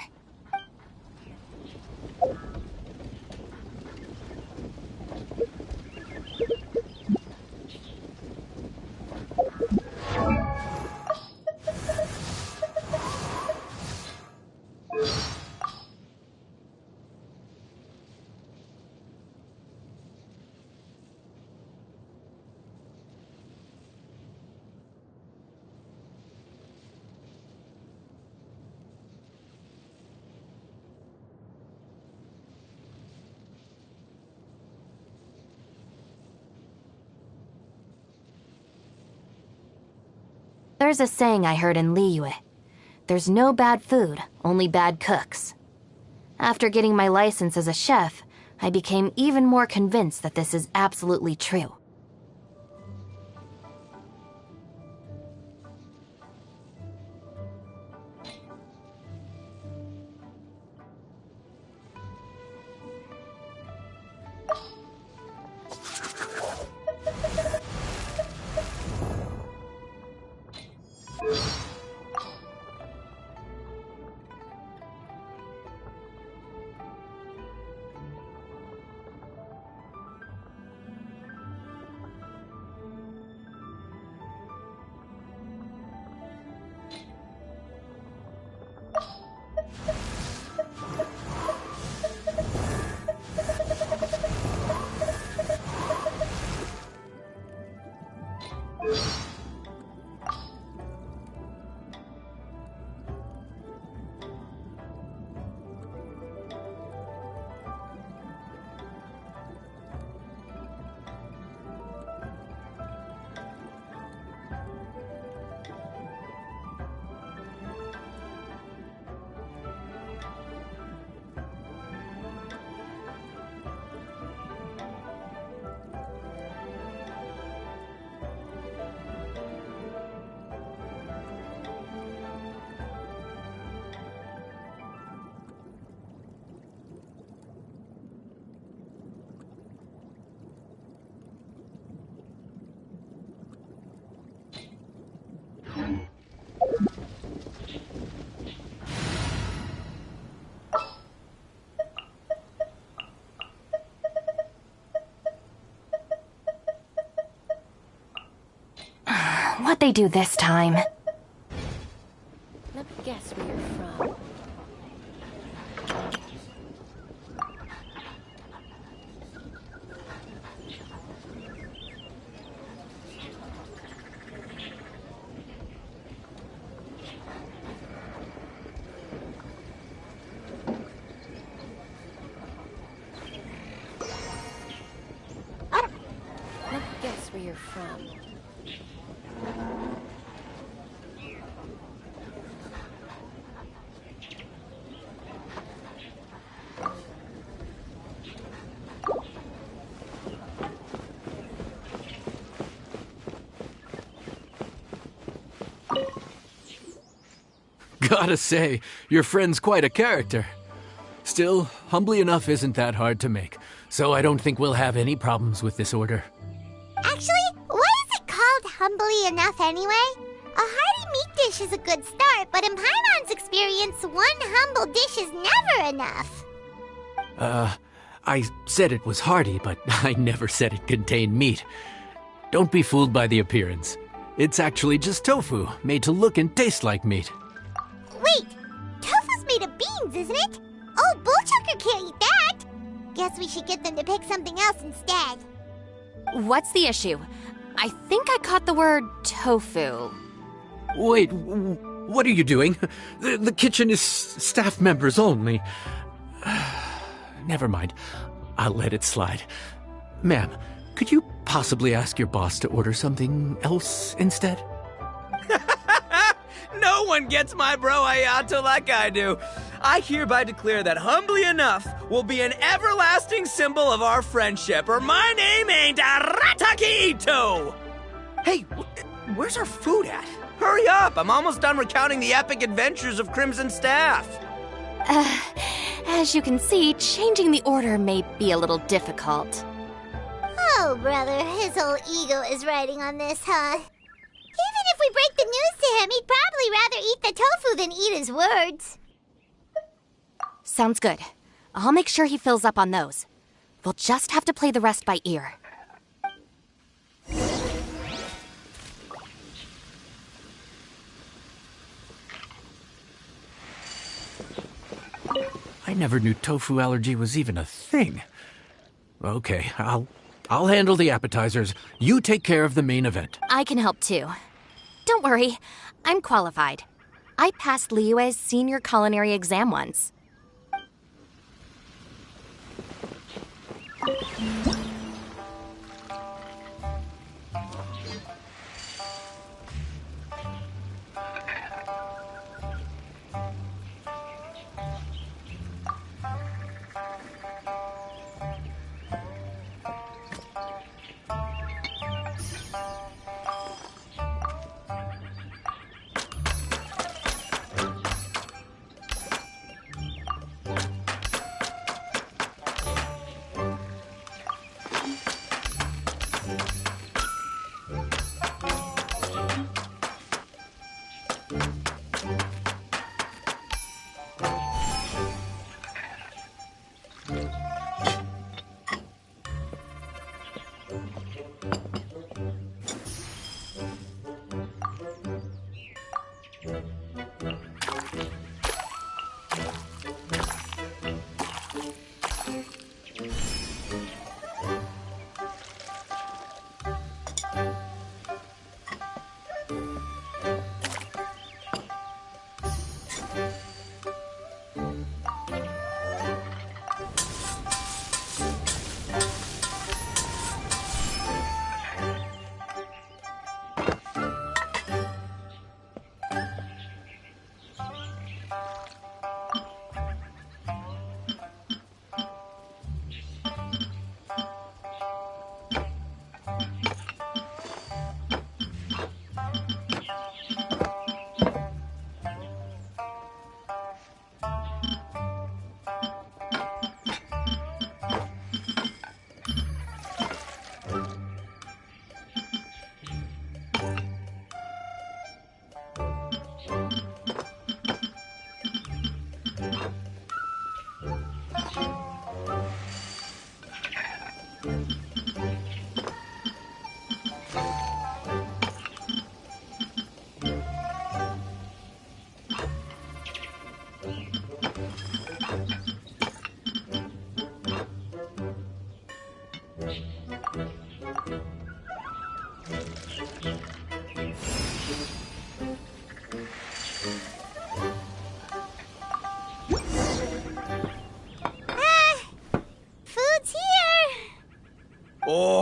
There's a saying I heard in Liyue. There's no bad food, only bad cooks. After getting my license as a chef, I became even more convinced that this is absolutely true. What'd they do this time? Let me guess where you're from. Let me guess where you're from. Gotta say, your friend's quite a character. Still, humbly enough isn't that hard to make, so I don't think we'll have any problems with this order. Actually, why is it called humbly enough anyway? A hearty meat dish is a good start, but in Paimon's experience, one humble dish is never enough. I said it was hearty, but I never said it contained meat. Don't be fooled by the appearance. It's actually just tofu, made to look and taste like meat. Wait, tofu's made of beans, isn't it? Old Bullchucker can't eat that. Guess we should get them to pick something else instead. What's the issue? I think I caught the word tofu. Wait, what are you doing? The kitchen is staff members only. Never mind. I'll let it slide. Ma'am, could you possibly ask your boss to order something else instead? No one gets my bro Ayato like I do. I hereby declare that Humbly Enough will be an everlasting symbol of our friendship, or my name ain't Arataki Ito! Hey, where's our food at? Hurry up! I'm almost done recounting the epic adventures of Crimson Staff. As you can see, changing the order may be a little difficult. Oh, brother, his whole ego is riding on this, huh? Even if we break the news to him, he'd probably rather eat the tofu than eat his words. Sounds good. I'll make sure he fills up on those. We'll just have to play the rest by ear. I never knew tofu allergy was even a thing. Okay, I'll handle the appetizers. You take care of the main event. I can help too. Don't worry, I'm qualified. I passed Liyue's senior culinary exam once.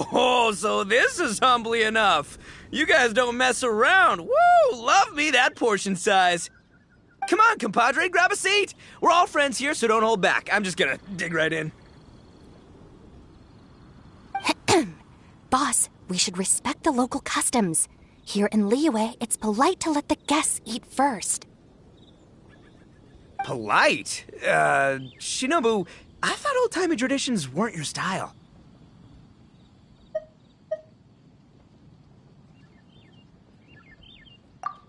Oh, so this is Humbly Enough. You guys don't mess around. Woo! Love me that portion size. Come on, compadre, grab a seat. We're all friends here, so don't hold back. I'm just gonna dig right in. Boss, we should respect the local customs. Here in Liyue, it's polite to let the guests eat first. Polite? Shinobu, I thought old-timey traditions weren't your style.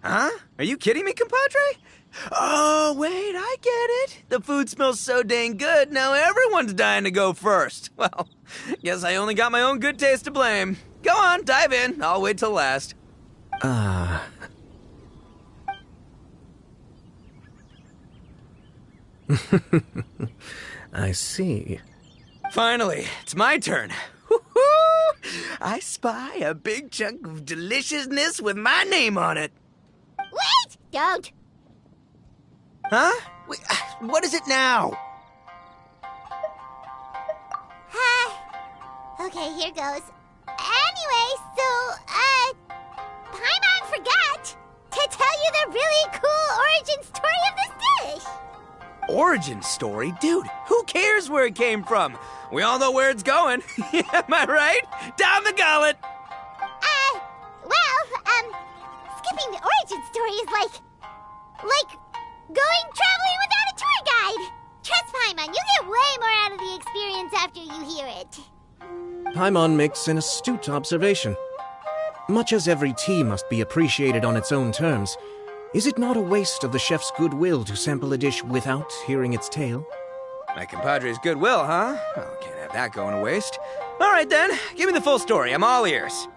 Huh? Are you kidding me, compadre? Oh, wait, I get it. The food smells so dang good, now everyone's dying to go first. Well, guess I only got my own good taste to blame. Go on, dive in. I'll wait till last. I see. Finally, it's my turn. Woo-hoo! I spy a big chunk of deliciousness with my name on it. Wait! Don't! Huh? Wait, what is it now? Okay, here goes. Anyway, so, Paimon forgot to tell you the really cool origin story of this dish. Origin story? Dude, who cares where it came from? We all know where it's going. Am I right? Down the gullet! Skipping the origin story is like going traveling without a tour guide. Trust Paimon, you get way more out of the experience after you hear it. Paimon makes an astute observation. Much as every tea must be appreciated on its own terms, is it not a waste of the chef's goodwill to sample a dish without hearing its tale? My compadre's goodwill, huh? Oh, can't have that going to waste. All right then, give me the full story. I'm all ears.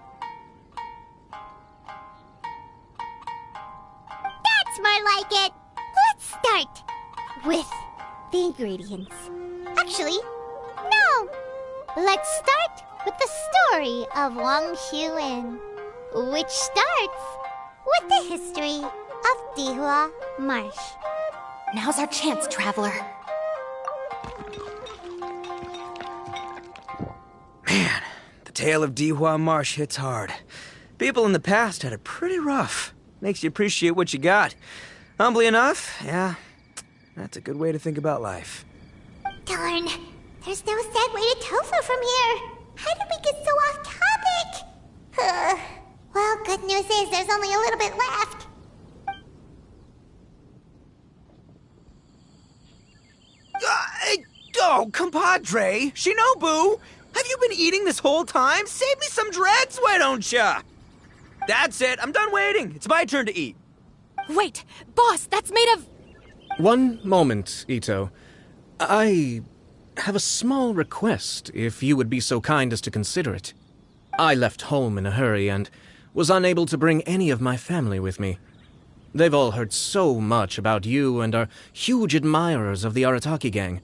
That's more like it. Let's start with the ingredients. Actually, no. Let's start with the story of Wang Xuan, which starts with the history of Dihua Marsh. Now's our chance, traveler. Man, the tale of Dihua Marsh hits hard. People in the past had it pretty rough. Makes you appreciate what you got. Humbly enough, yeah, that's a good way to think about life. Darn, there's no sad way to tofu from here. How did we get so off topic? Well, good news is there's only a little bit left. Oh, compadre, Shinobu, have you been eating this whole time? Save me some dreads, why don't ya? That's it, I'm done waiting. It's my turn to eat. Wait, boss, that's made of... One moment, Ito. I have a small request, if you would be so kind as to consider it. I left home in a hurry and was unable to bring any of my family with me. They've all heard so much about you and are huge admirers of the Arataki gang,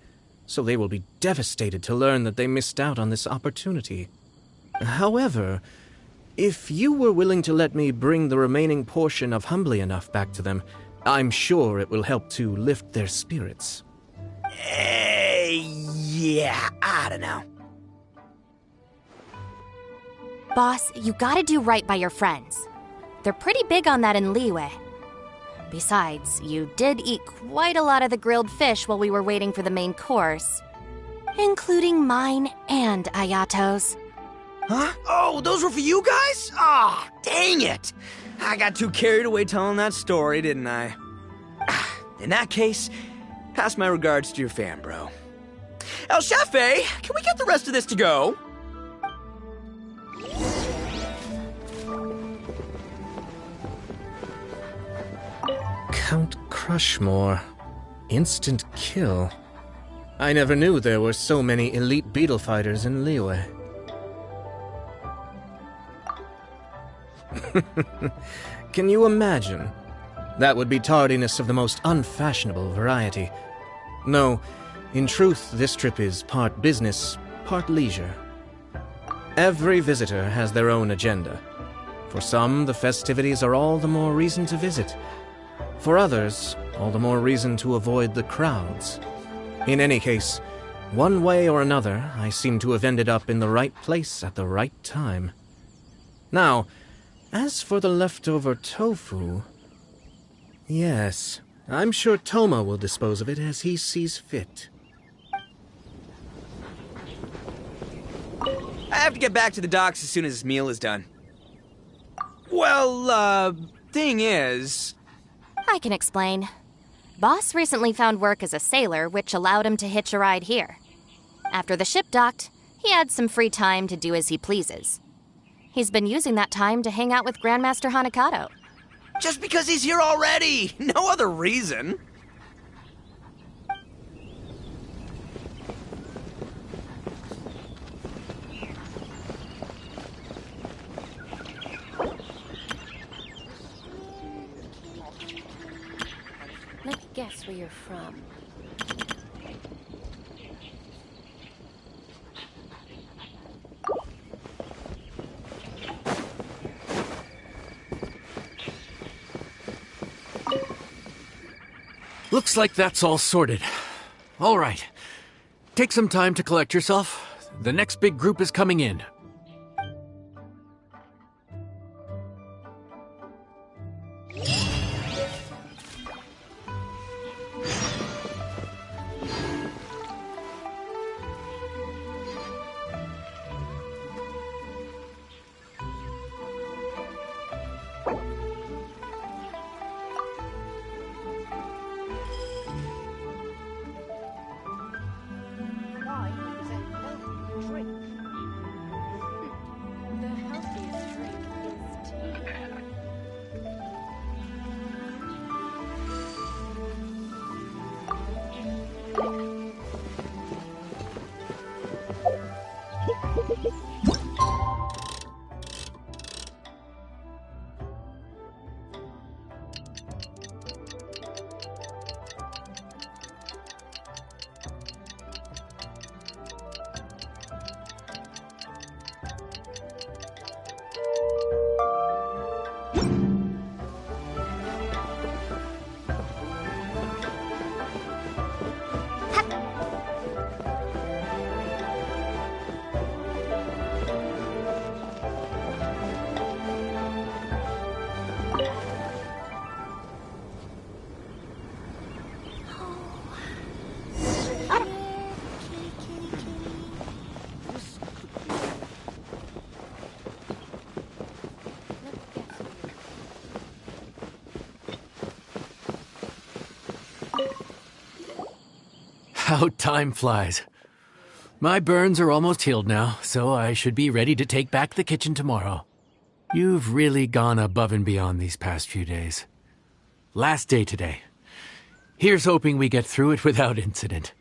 so they will be devastated to learn that they missed out on this opportunity. However, if you were willing to let me bring the remaining portion of Humbly Enough back to them, I'm sure it will help to lift their spirits. Yeah, I don't know. Boss, you gotta do right by your friends. They're pretty big on that in Liyue. Besides, you did eat quite a lot of the grilled fish while we were waiting for the main course. Including mine and Ayato's. Huh? Oh, those were for you guys? Ah, oh, dang it! I got too carried away telling that story, didn't I? In that case, pass my regards to your fan, bro. El Chefe, can we get the rest of this to go? Count Crushmore. Instant kill. I never knew there were so many elite beetle fighters in Liyue. Can you imagine? That would be tardiness of the most unfashionable variety. No, in truth, this trip is part business, part leisure. Every visitor has their own agenda. For some, the festivities are all the more reason to visit. For others, all the more reason to avoid the crowds. In any case, one way or another, I seem to have ended up in the right place at the right time. Now, as for the leftover tofu... Yes, I'm sure Toma will dispose of it as he sees fit. I have to get back to the docks as soon as this meal is done. Well, thing is... I can explain. Boss recently found work as a sailor, which allowed him to hitch a ride here. After the ship docked, he had some free time to do as he pleases. He's been using that time to hang out with Grandmaster Hanakato. Just because he's here already! No other reason! Let me guess where you're from. Looks like that's all sorted. All right. Take some time to collect yourself. The next big group is coming in. How time flies. My burns are almost healed now, so I should be ready to take back the kitchen tomorrow. You've really gone above and beyond these past few days. Last day today. Here's hoping we get through it without incident.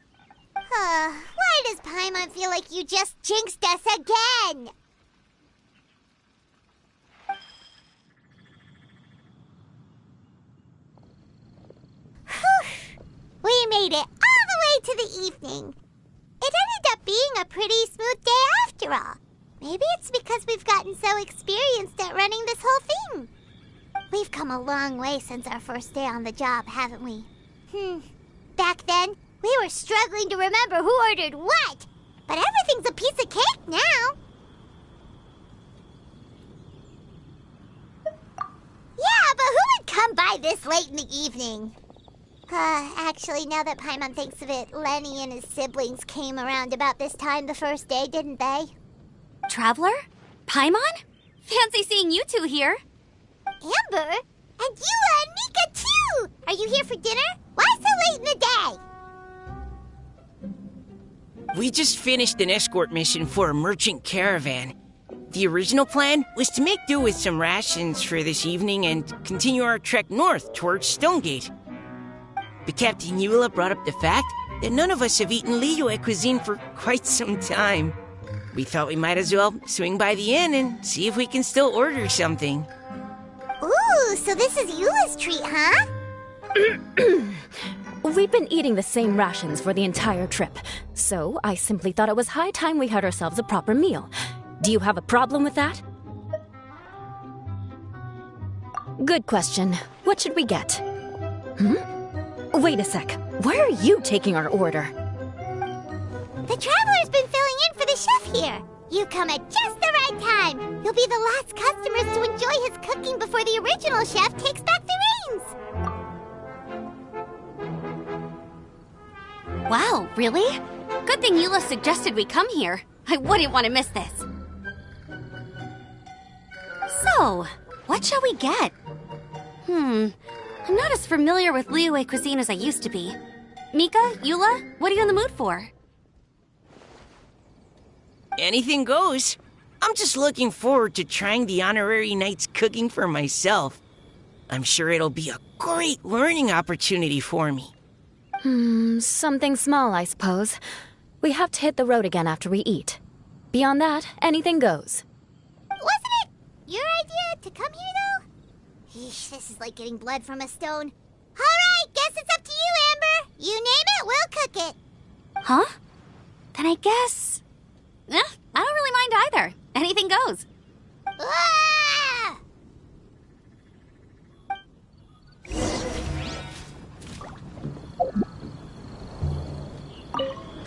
Why does Paimon feel like you just jinxed us again? We made it all the way to the evening. It ended up being a pretty smooth day after all. Maybe it's because we've gotten so experienced at running this whole thing. We've come a long way since our first day on the job, haven't we? Back then, we were struggling to remember who ordered what. But everything's a piece of cake now. Yeah, but who would come by this late in the evening? Actually, now that Paimon thinks of it, Lenny and his siblings came around about this time the first day, didn't they? Traveler? Paimon? Fancy seeing you two here. Amber? And Eula and Mika, too! Are you here for dinner? Why so late in the day? We just finished an escort mission for a merchant caravan. The original plan was to make do with some rations for this evening and continue our trek north towards Stonegate. But Captain Eula brought up the fact that none of us have eaten Liyue cuisine for quite some time. We thought we might as well swing by the inn and see if we can still order something. Ooh, so this is Eula's treat, huh? We've been eating the same rations for the entire trip, so I simply thought it was high time we had ourselves a proper meal. Do you have a problem with that? Good question. What should we get? Wait a sec. Why are you taking our order? The Traveler's been filling in for the chef here. You come at just the right time. You'll be the last customers to enjoy his cooking before the original chef takes back the reins. Wow, really? Good thing Eula suggested we come here. I wouldn't want to miss this. So, what shall we get? I'm not as familiar with Liyue cuisine as I used to be. Mika, Eula, what are you in the mood for? Anything goes. I'm just looking forward to trying the honorary knight's cooking for myself. I'm sure it'll be a great learning opportunity for me. Something small, I suppose. We have to hit the road again after we eat. Beyond that, anything goes. Wasn't it your idea to come here, though? Eesh, this is like getting blood from a stone. All right, guess it's up to you, Amber. You name it, we'll cook it. Huh? Then I guess... I don't really mind either. Anything goes. Ah!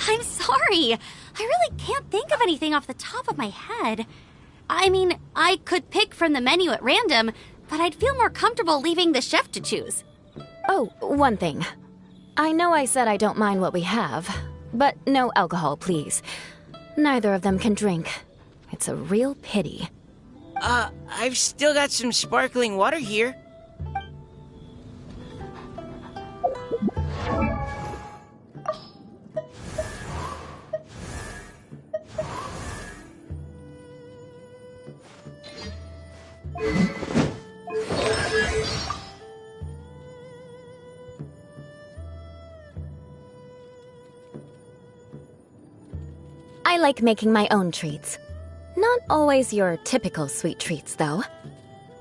I'm sorry. I really can't think of anything off the top of my head. I mean, I could pick from the menu at random, but I'd feel more comfortable leaving the chef to choose. Oh, one thing. I know I said I don't mind what we have, but no alcohol, please. Neither of them can drink. It's a real pity. I've still got some sparkling water here. I like making my own treats. Not always your typical sweet treats, though.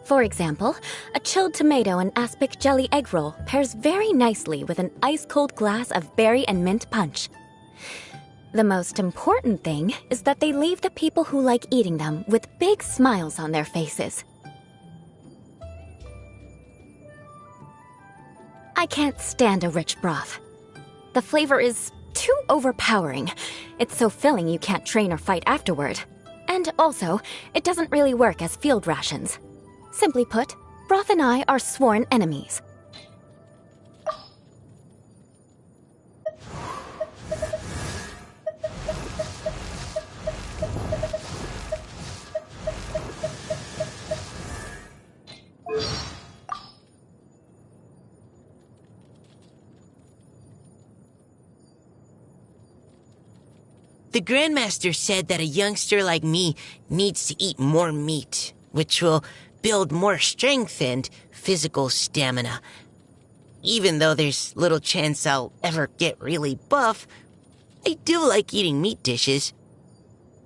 For example, a chilled tomato and aspic jelly egg roll pairs very nicely with an ice-cold glass of berry and mint punch. The most important thing is that they leave the people who like eating them with big smiles on their faces. I can't stand a rich broth. The flavor is too overpowering. It's so filling you can't train or fight afterward. And also, it doesn't really work as field rations. Simply put, broth and I are sworn enemies. The Grandmaster said that a youngster like me needs to eat more meat, which will build more strength and physical stamina. Even though there's little chance I'll ever get really buff, I do like eating meat dishes.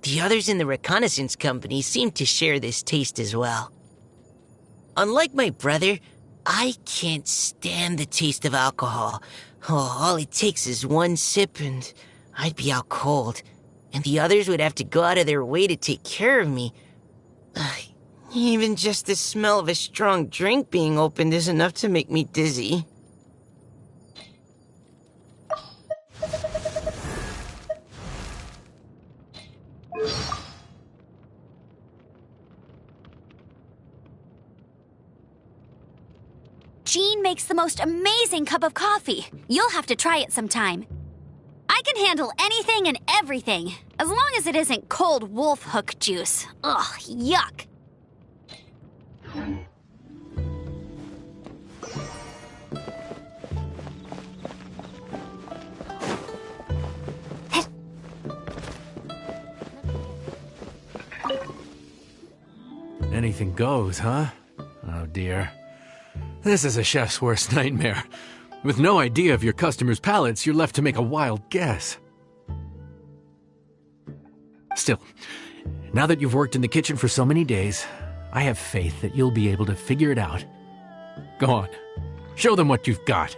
The others in the reconnaissance company seem to share this taste as well. Unlike my brother, I can't stand the taste of alcohol. Oh, all it takes is one sip and I'd be out cold. And the others would have to go out of their way to take care of me. Even just the smell of a strong drink being opened is enough to make me dizzy. Jean makes the most amazing cup of coffee. You'll have to try it sometime. I can handle anything and everything, as long as it isn't cold wolf hook juice. Ugh, yuck. Anything goes, huh? Oh dear. This is a chef's worst nightmare. With no idea of your customers' palates, you're left to make a wild guess. Still, now that you've worked in the kitchen for so many days, I have faith that you'll be able to figure it out. Go on, show them what you've got.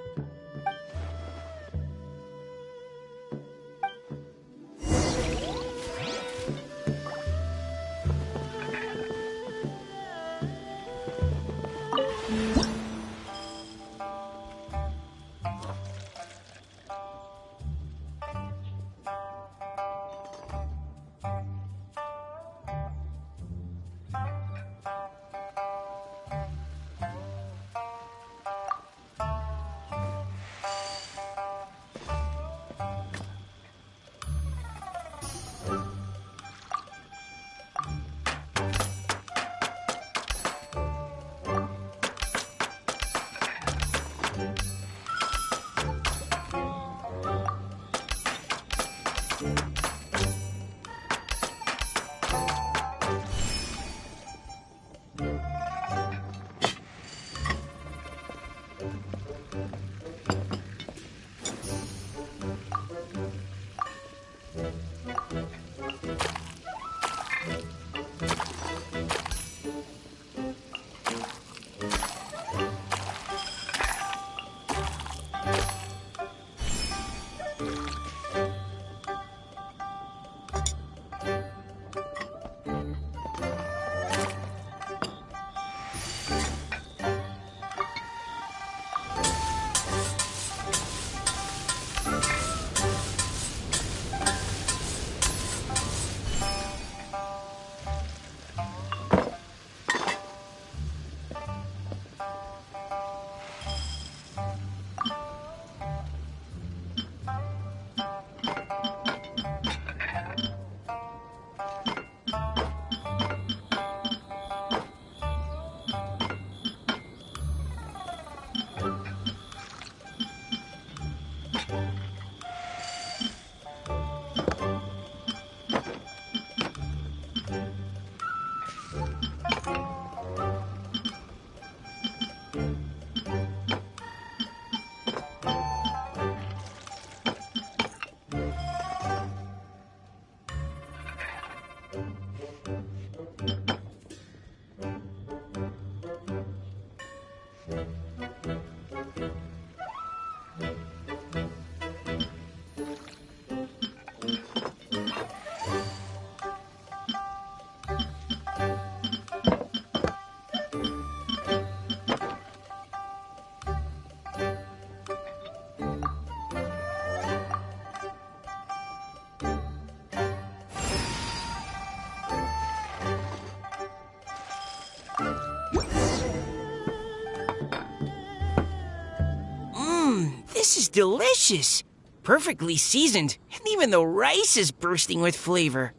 This is delicious. Perfectly seasoned, and even the rice is bursting with flavor.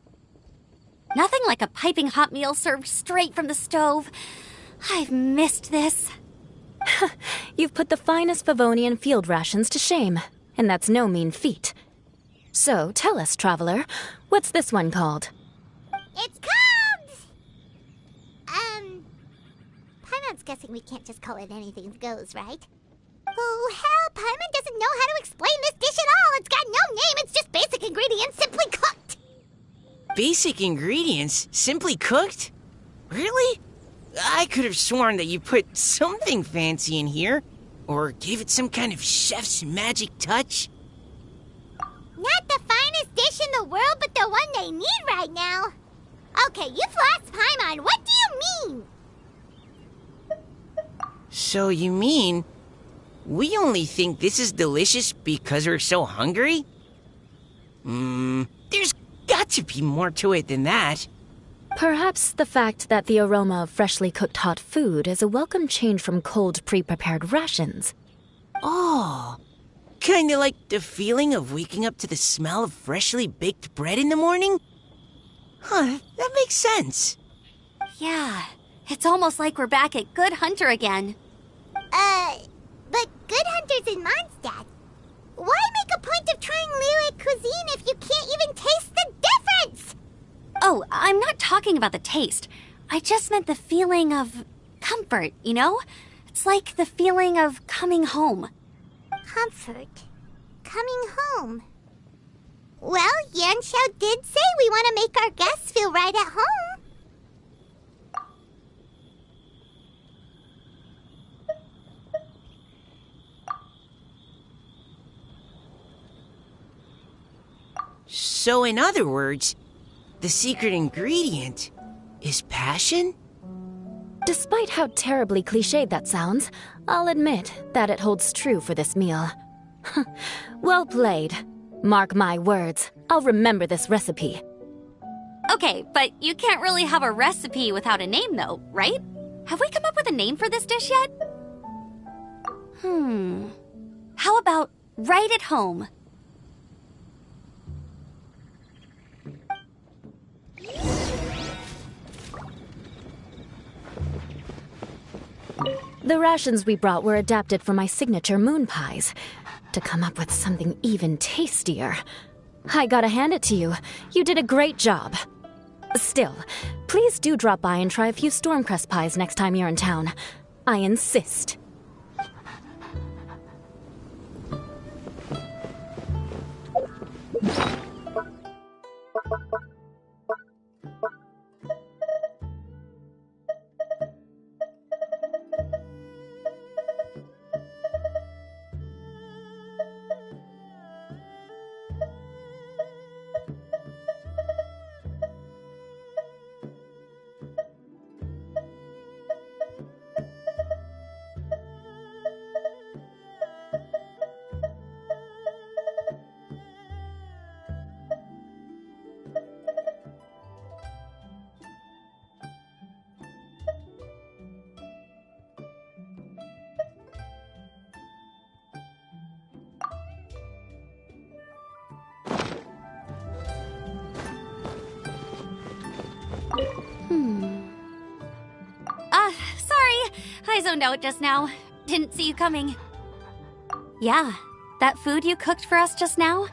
Nothing like a piping hot meal served straight from the stove. I've missed this. You've put the finest Favonian field rations to shame, and that's no mean feat. So, tell us, traveler, what's this one called? It's called... Paimon's guessing we can't just call it anything goes, right? Oh, hell, Paimon doesn't know how to explain this dish at all. It's got no name, it's just basic ingredients simply cooked. Basic ingredients? Simply cooked? Really? I could have sworn that you put something fancy in here, or gave it some kind of chef's magic touch. Not the finest dish in the world, but the one they need right now. Okay, you've lost Paimon. What do you mean? So you mean we only think this is delicious because we're so hungry? There's got to be more to it than that. Perhaps the fact that the aroma of freshly cooked hot food is a welcome change from cold, pre-prepared rations. Oh, kinda like the feeling of waking up to the smell of freshly baked bread in the morning? Huh, that makes sense. Yeah, it's almost like we're back at Good Hunter again. But Good Hunter's in Mondstadt. Why make a point of trying Liyue cuisine if you can't even taste the difference? Oh, I'm not talking about the taste. I just meant the feeling of comfort, you know? It's like the feeling of coming home. Comfort. Coming home. Well, Yanxiao did say we want to make our guests feel right at home. So in other words, the secret ingredient is passion? Despite how terribly cliched that sounds, I'll admit that it holds true for this meal. Well played. Mark my words, I'll remember this recipe. Okay, but you can't really have a recipe without a name though, right? Have we come up with a name for this dish yet? How about right at home? The rations we brought were adapted for my signature moon pies. To come up with something even tastier, I gotta hand it to you. You did a great job. Still, please do drop by and try a few Stormcrest pies next time you're in town. I insist. Sorry. I zoned out just now. Didn't see you coming. Yeah, that food you cooked for us just now,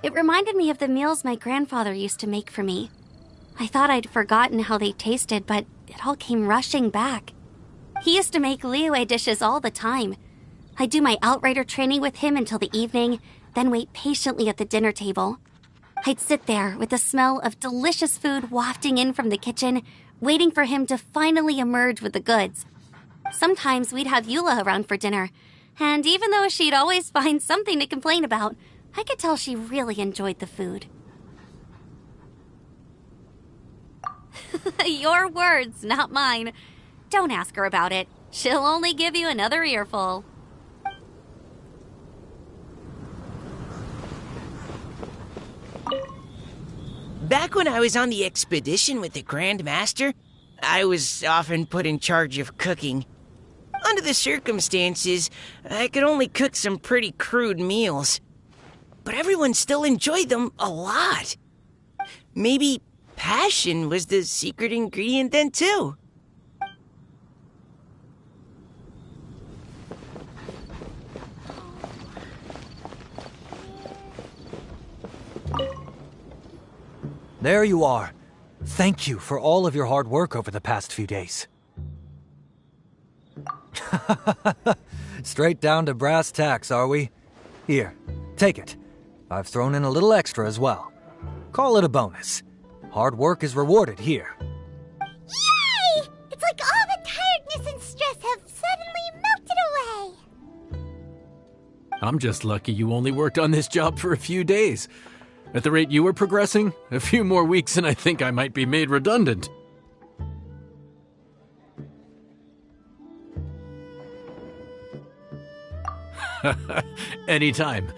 it reminded me of the meals my grandfather used to make for me. I thought I'd forgotten how they tasted, but it all came rushing back. He used to make Liyue dishes all the time. I'd do my outrider training with him until the evening, then wait patiently at the dinner table. I'd sit there with the smell of delicious food wafting in from the kitchen, waiting for him to finally emerge with the goods. Sometimes we'd have Eula around for dinner, and even though she'd always find something to complain about, I could tell she really enjoyed the food. Your words, not mine. Don't ask her about it. She'll only give you another earful. Back when I was on the expedition with the Grand Master, I was often put in charge of cooking. Under the circumstances, I could only cook some pretty crude meals. But everyone still enjoyed them a lot. Maybe passion was the secret ingredient then, too. there you are. Thank you for all of your hard work over the past few days. Straight down to brass tacks, are we? Here, take it. I've thrown in a little extra as well. Call it a bonus. Hard work is rewarded here. Yay! It's like all the tiredness and stress have suddenly melted away. I'm just lucky you only worked on this job for a few days. At the rate you were progressing, a few more weeks and I think I might be made redundant. Anytime.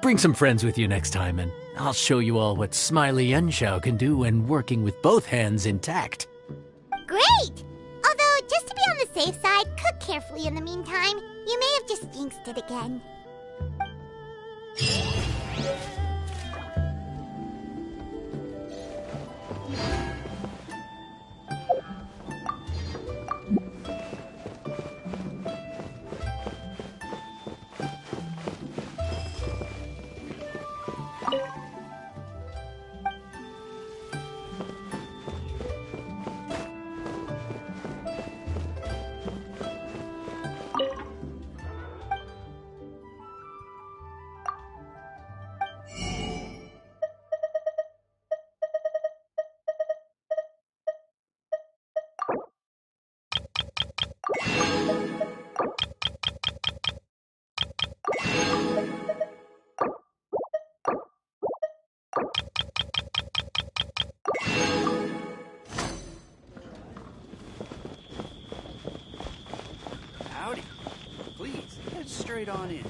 Bring some friends with you next time, and I'll show you all what Smiley Yenshao can do when working with both hands intact. Great! Although, just to be on the safe side, cook carefully in the meantime. You may have just jinxed it again. Howdy. Please, head straight on in.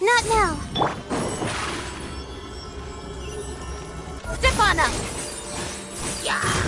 Not now. Step on up! Yeah.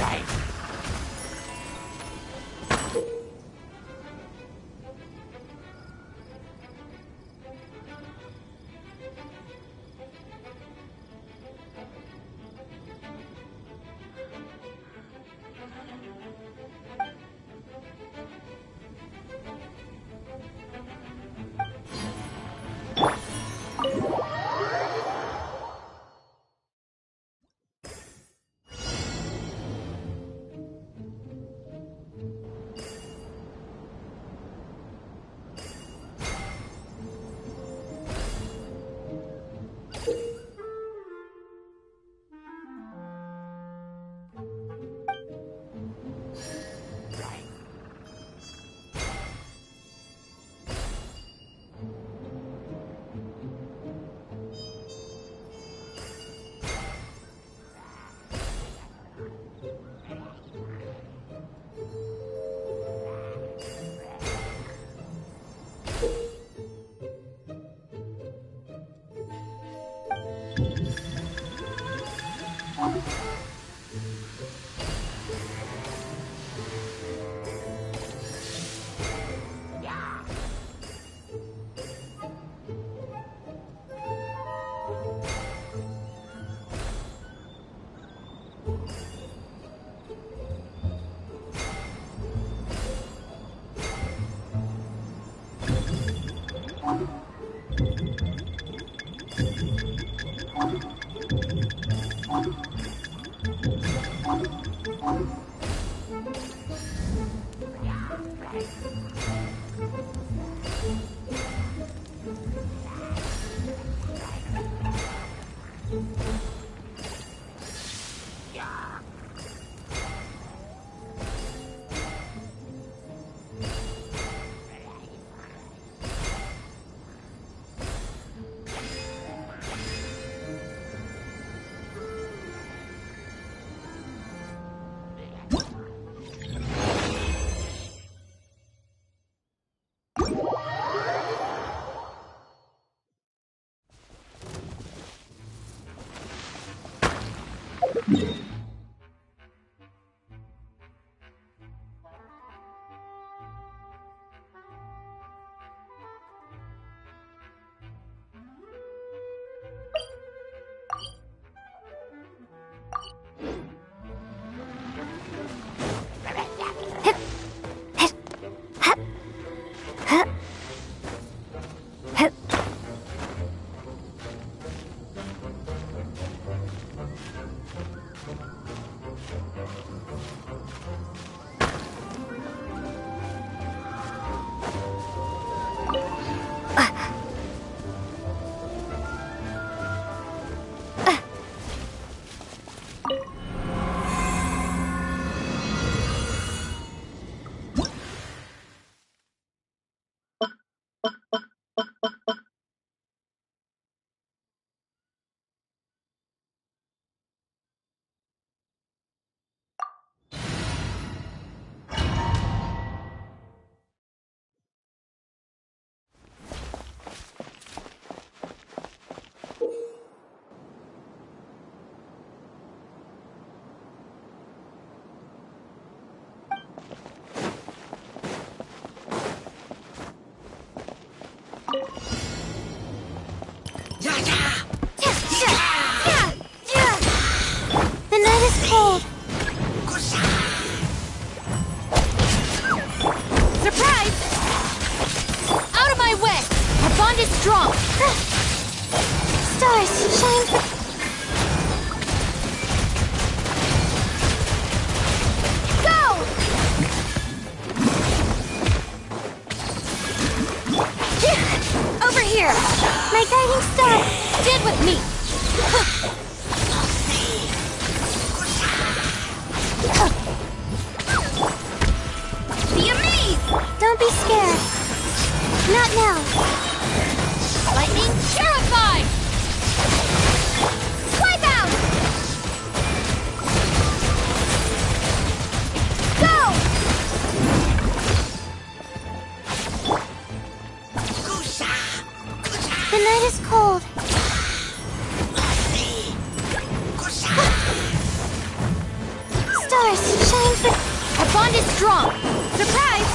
stars, shine for... Our bond is strong. Surprise!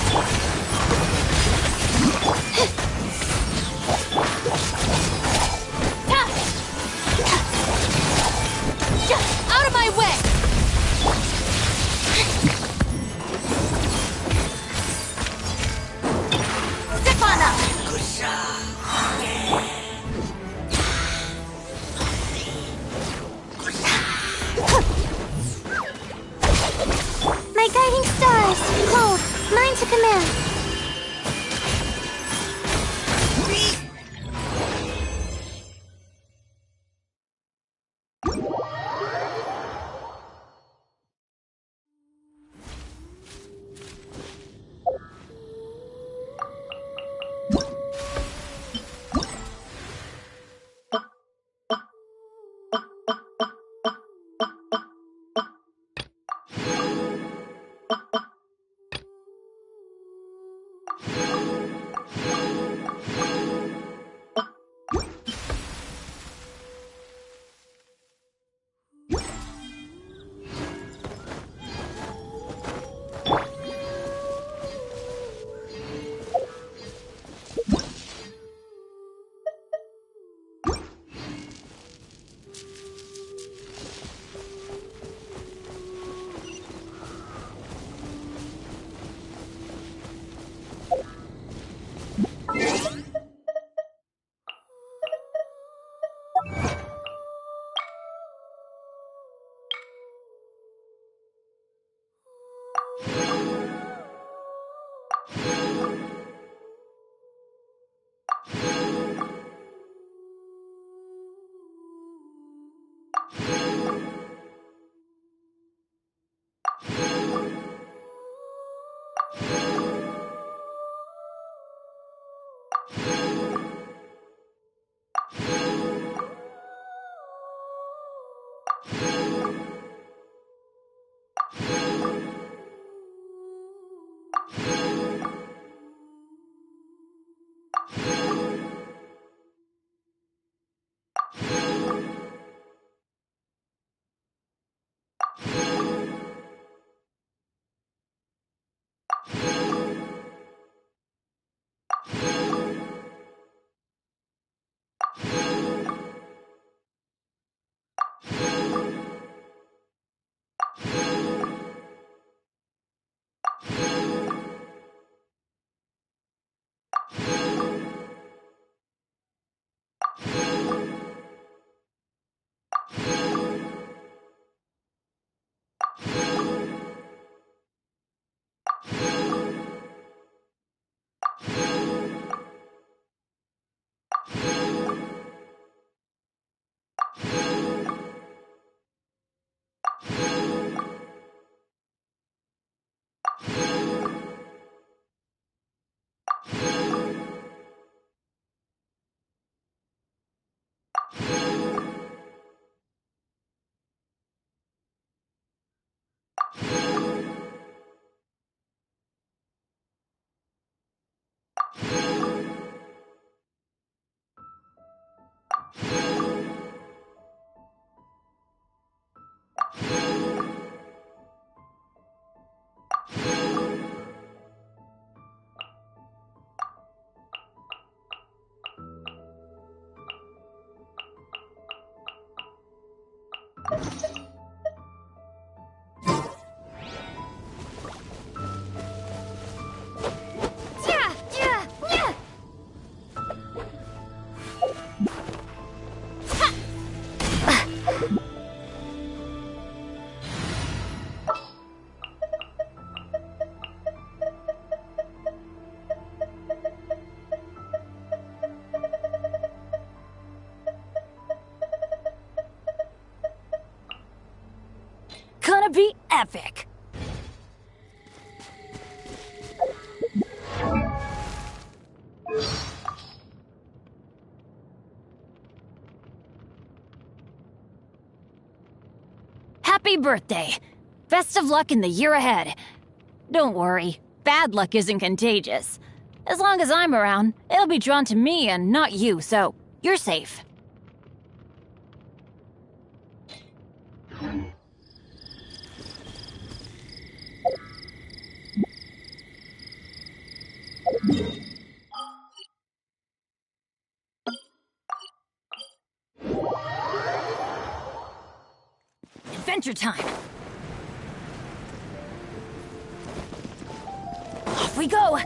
Out of my way! Step on up! My guiding stars, cold, mine to command. Gonna be epic! Happy birthday! Best of luck in the year ahead. Don't worry, bad luck isn't contagious. As long as I'm around, it'll be drawn to me and not you, so you're safe. adventure time. Off we go!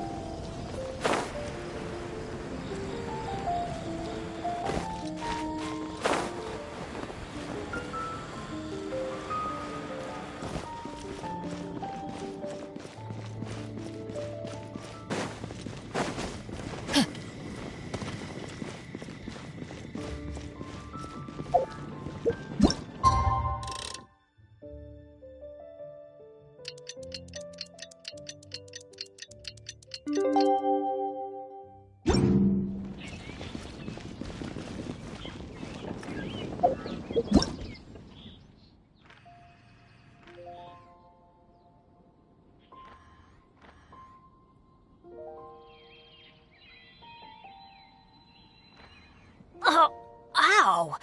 Oh, ow!